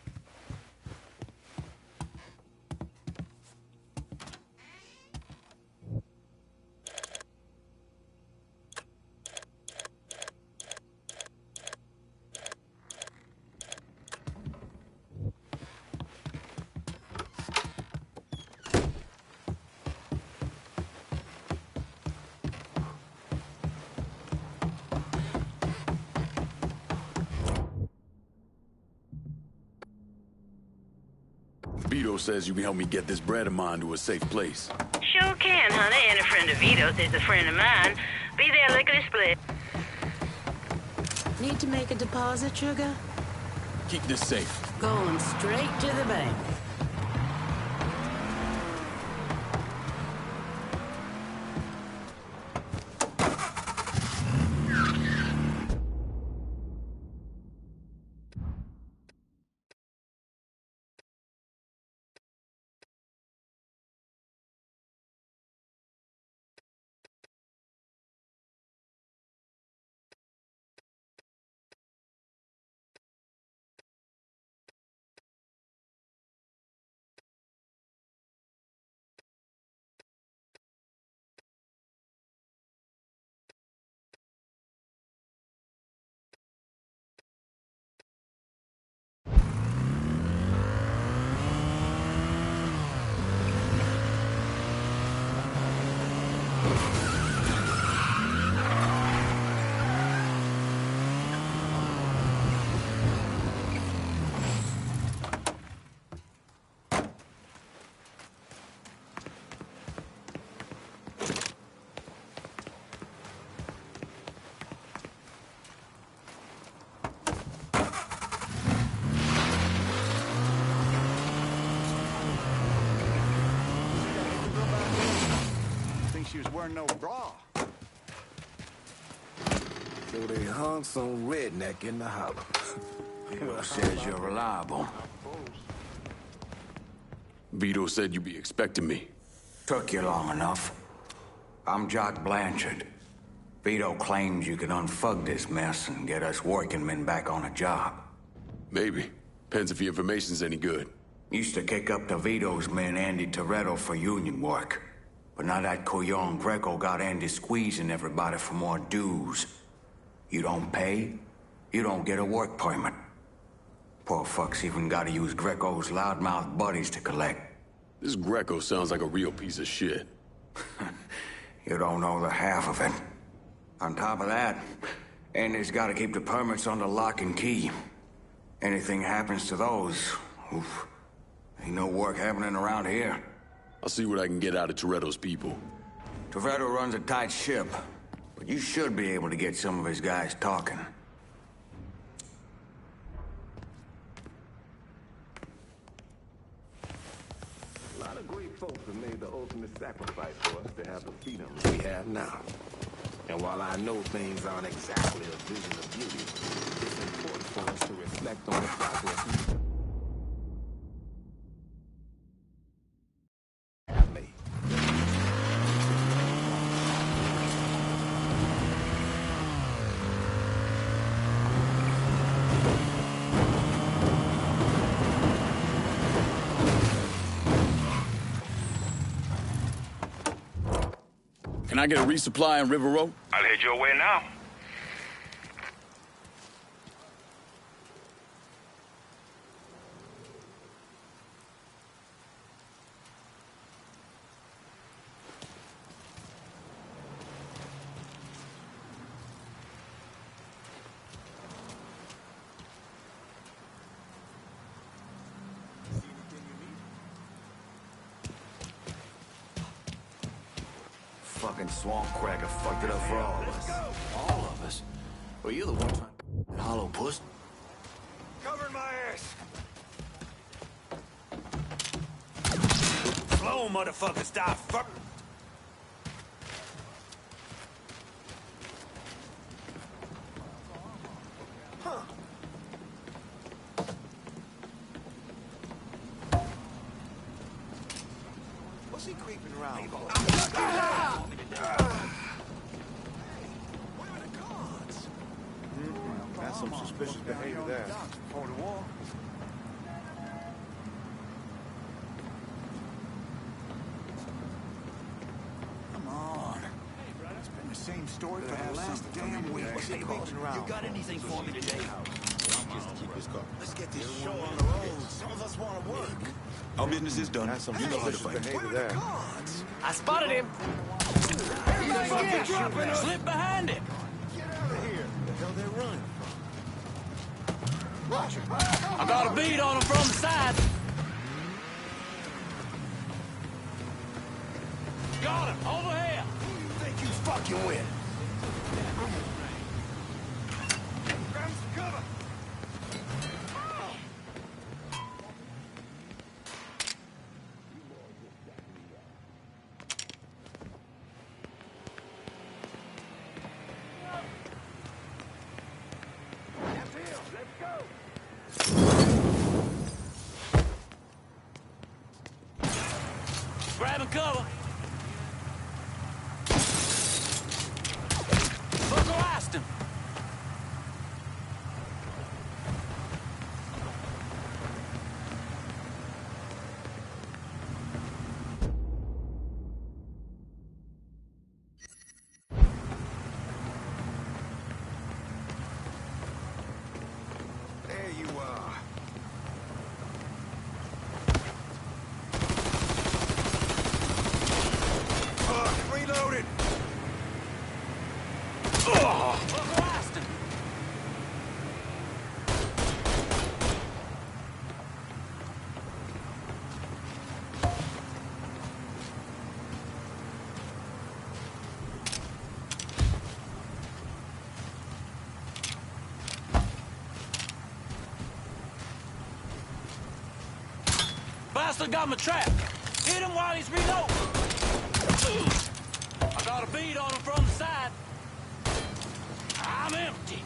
Vito says you can help me get this bread of mine to a safe place. Sure can, honey. And a friend of Vito's is a friend of mine. Be there lickety-split. Need to make a deposit, sugar? Keep this safe. Going straight to the bank. She was wearing no bra. So they hung some redneck in the hollow. Vito says you're reliable. Vito said you'd be expecting me. Took you long enough. I'm Jock Blanchard. Vito claims you can unfug this mess and get us working men back on a job. Maybe. Depends if your information's any good. Used to kick up to Vito's men Andy Toretto for union work. But now that Couillon Greco got Andy squeezing everybody for more dues. You don't pay, you don't get a work permit. Poor fuck's even gotta use Greco's loudmouth buddies to collect. This Greco sounds like a real piece of shit. You don't know the half of it. On top of that, Andy's gotta keep the permits under lock and key. Anything happens to those, oof, ain't no work happening around here. I'll see what I can get out of Toretto's people. Toretto runs a tight ship, but you should be able to get some of his guys talking. A lot of great folks have made the ultimate sacrifice for us to have the freedom we have now. And while I know things aren't exactly a vision of beauty, it's important for us to reflect on the progress we have made. Can I get a resupply on River Road? I'll head your way now. Fucking swamp cracker fucked it up for all of us. All of us? Well, you're the one trying to hollow puss. Covering my ass. Slow, motherfucker, stop. Fuck. Huh. What's he creeping around? That's some suspicious behavior there. Before the war. Come on. It's been the same story for the last damn week. What's he creeping around? You got anything for me today? Just keep his car. Let's get this show on the road. Some of us want to work. Our business is done. That's some You know how to suspicious fight. behavior there. I spotted him. Slip behind him. Get out of here. The hell they running? I got a bead on him from the side. fucking with. Grab some cover. Grabbing cover. Buckle Aston. There you are. Reloaded. Buckle Aston. Bastard got my trap. Hit him while he's reloading. I got a bead on him from the side. I'm empty.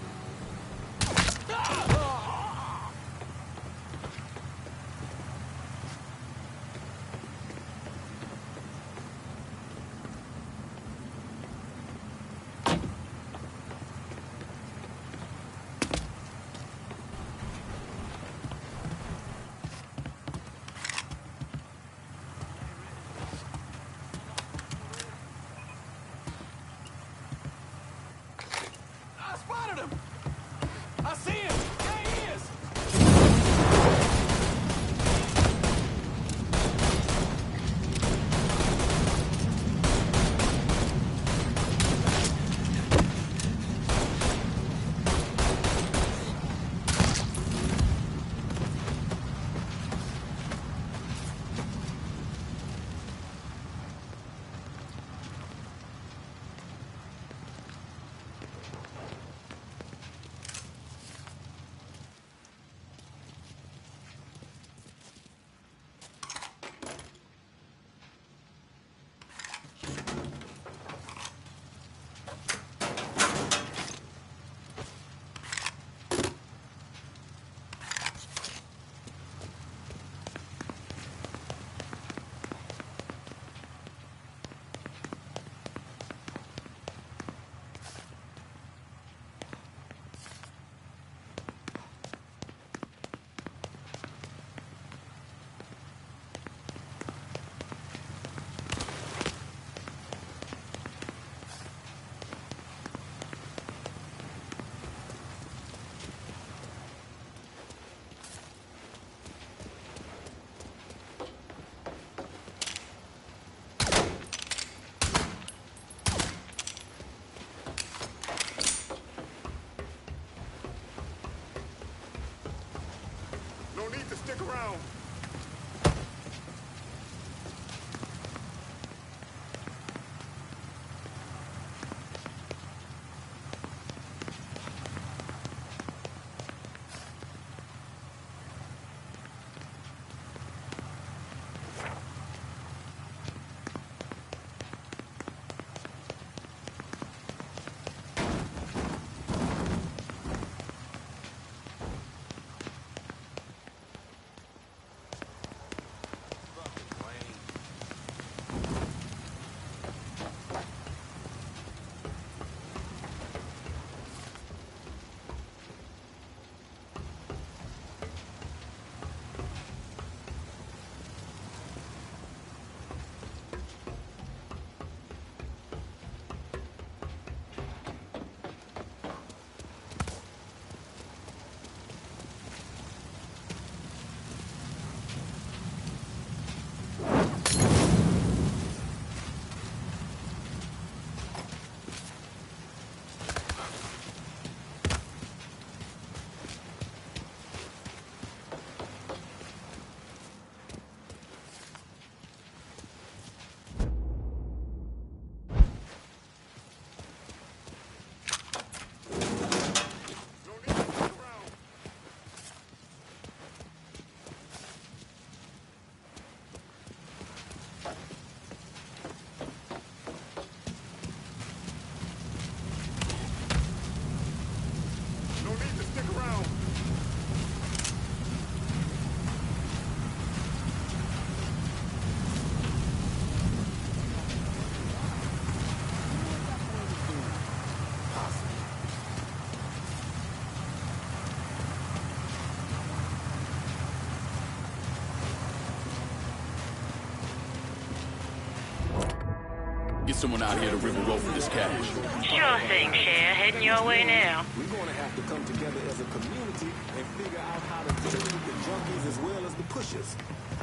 get someone out here to rig a roll for this cash. Sure thing, Cher. Heading your way now. We're gonna have to come together as a community and figure out how to deal with the junkies as well as the pushers.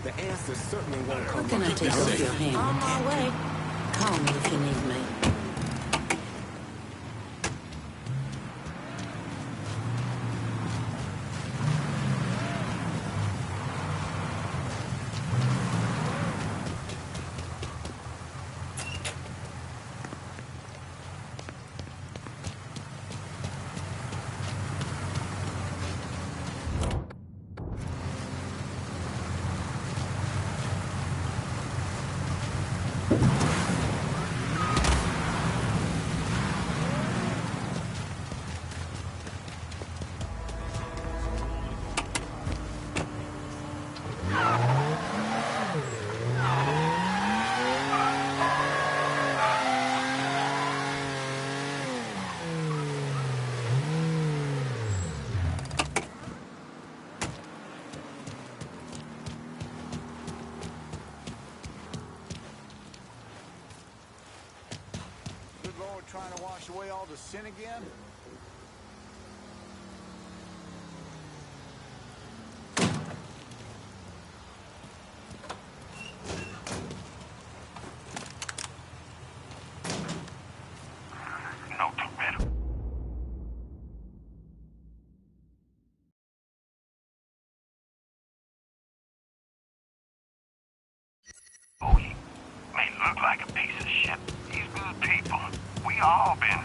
The answer certainly won't come. How can I take off your hand? On my way. Call me if you need me. Trying to wash away all the sin again? No Toretto. Oh, he may look like a piece of shit. He's good people. We all been.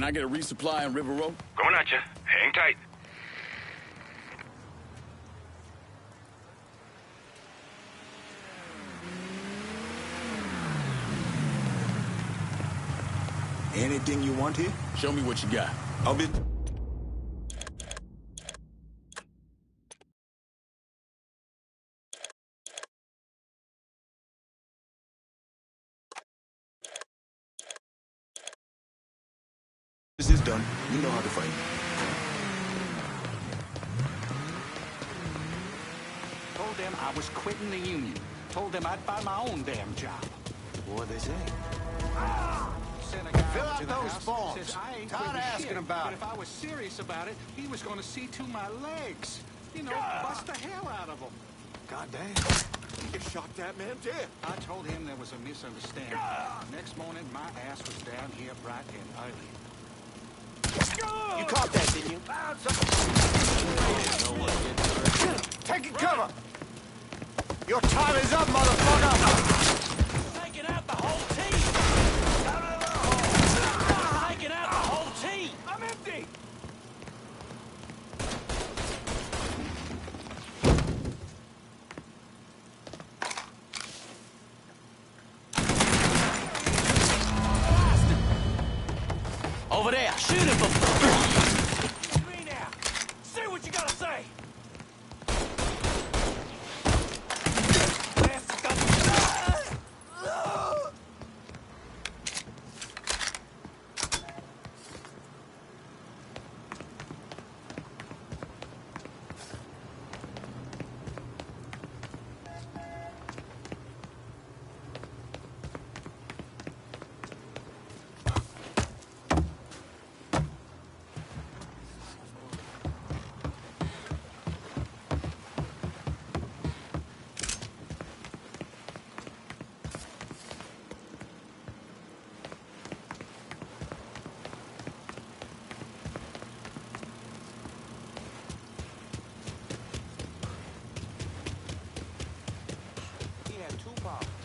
I get a resupply in River Road? Going at you. Hang tight. Anything you want here? Show me what you got. I'll be... This is done. You know how to fight. Told them I was quitting the union. Told them I'd find my own damn job. What'd they say? Fill out those forms. Says I ain't Tired of quitting asking shit, about but it. if I was serious about it, he was going to see to my legs. You know, bust the hell out of them. Goddamn. You shot that man dead. I told him there was a misunderstanding. Next morning, my ass was down here bright and early. You caught that, didn't you? Taking cover! Your time is up, motherfucker! Taking out the whole team! Taking out the whole team! I'm empty! Over there, shoot him for me now. Say what you gotta say.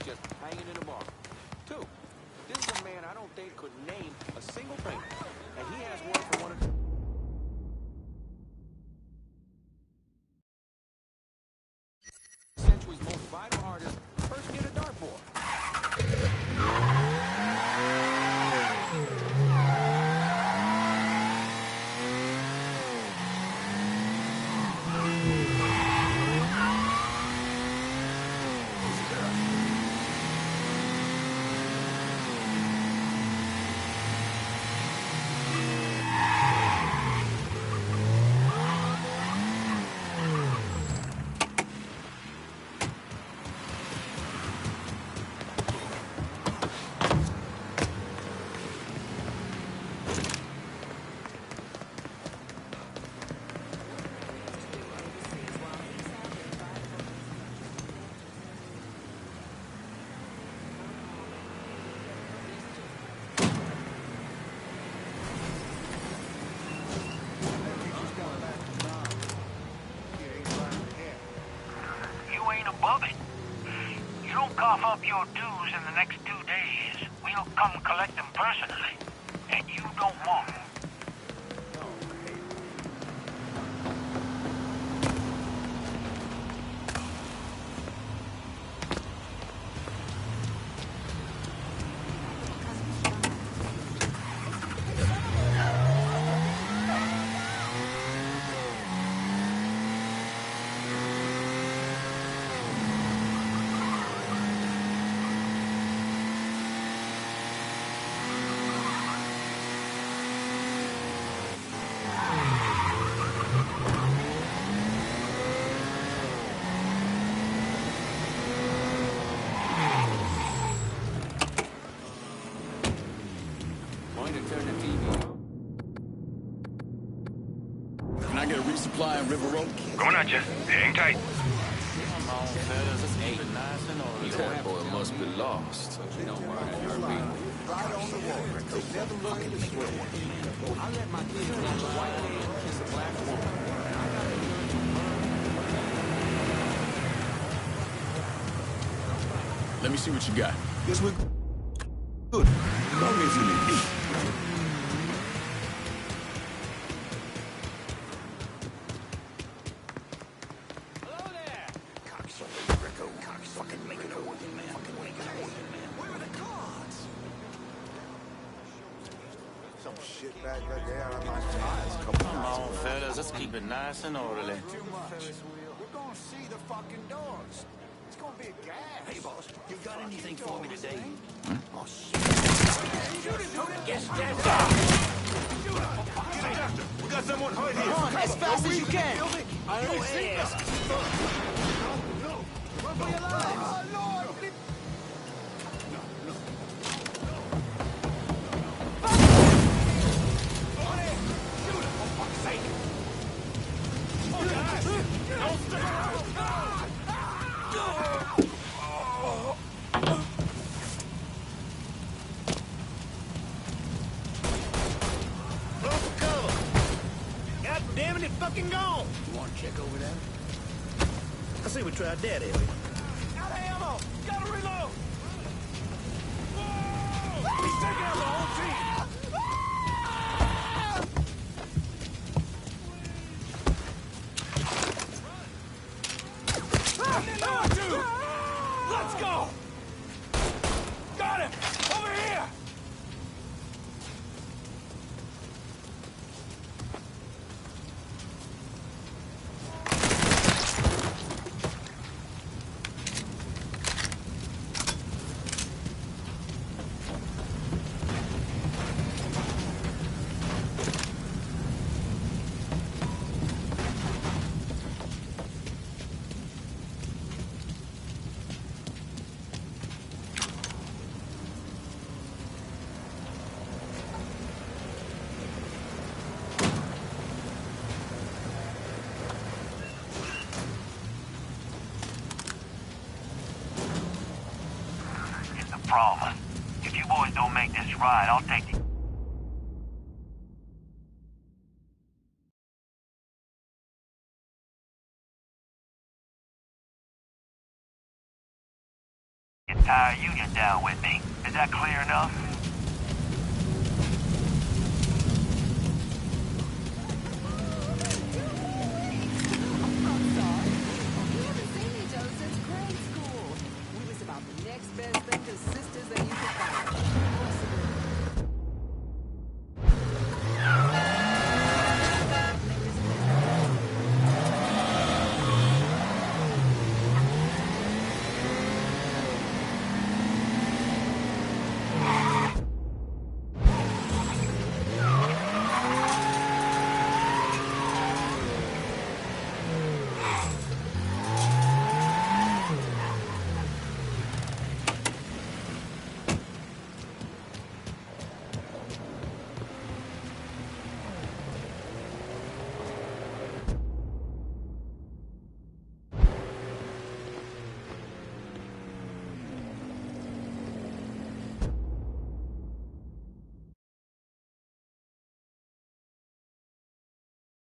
Just hanging in the bar. Two, this is a man I don't think could name a single thing. And he has word for one of the century's most vital artists, first near the dartboard. above it. You don't cough up your dues in the next 2 days, we'll come collect them personally. And you don't want them. Can I get a resupply in River Road? Going at you. Hang tight. Come on, fellas. Let's keep it nice and orderly. That boy must be lost. He don't work in her beat. Right on the wall. They never look at me. I let my kids watch a white man kiss a black woman. Let me see what you got. Yes, we're good. Call me if you need me. some shit back there on my tires. Come on, fellas, let's keep it nice and orderly. Too much. We're gonna see the fucking doors. It's gonna be a gas. Hey, boss, you got anything for me today? Oh, shit. Yes, Get it after. We got someone hurt here. Come on, as fast as you can. I don't see us. No. Run for your lives. Oh, Lord. Fucking gone! You want to check over there? I say we tried that area. Got ammo! Gotta reload! He's taking out the whole team! Let's go! Got him! Over here! Problem. If you boys don't make this right, I'll take the entire union down with me. Is that clear enough? Best thing to sisters that you could find.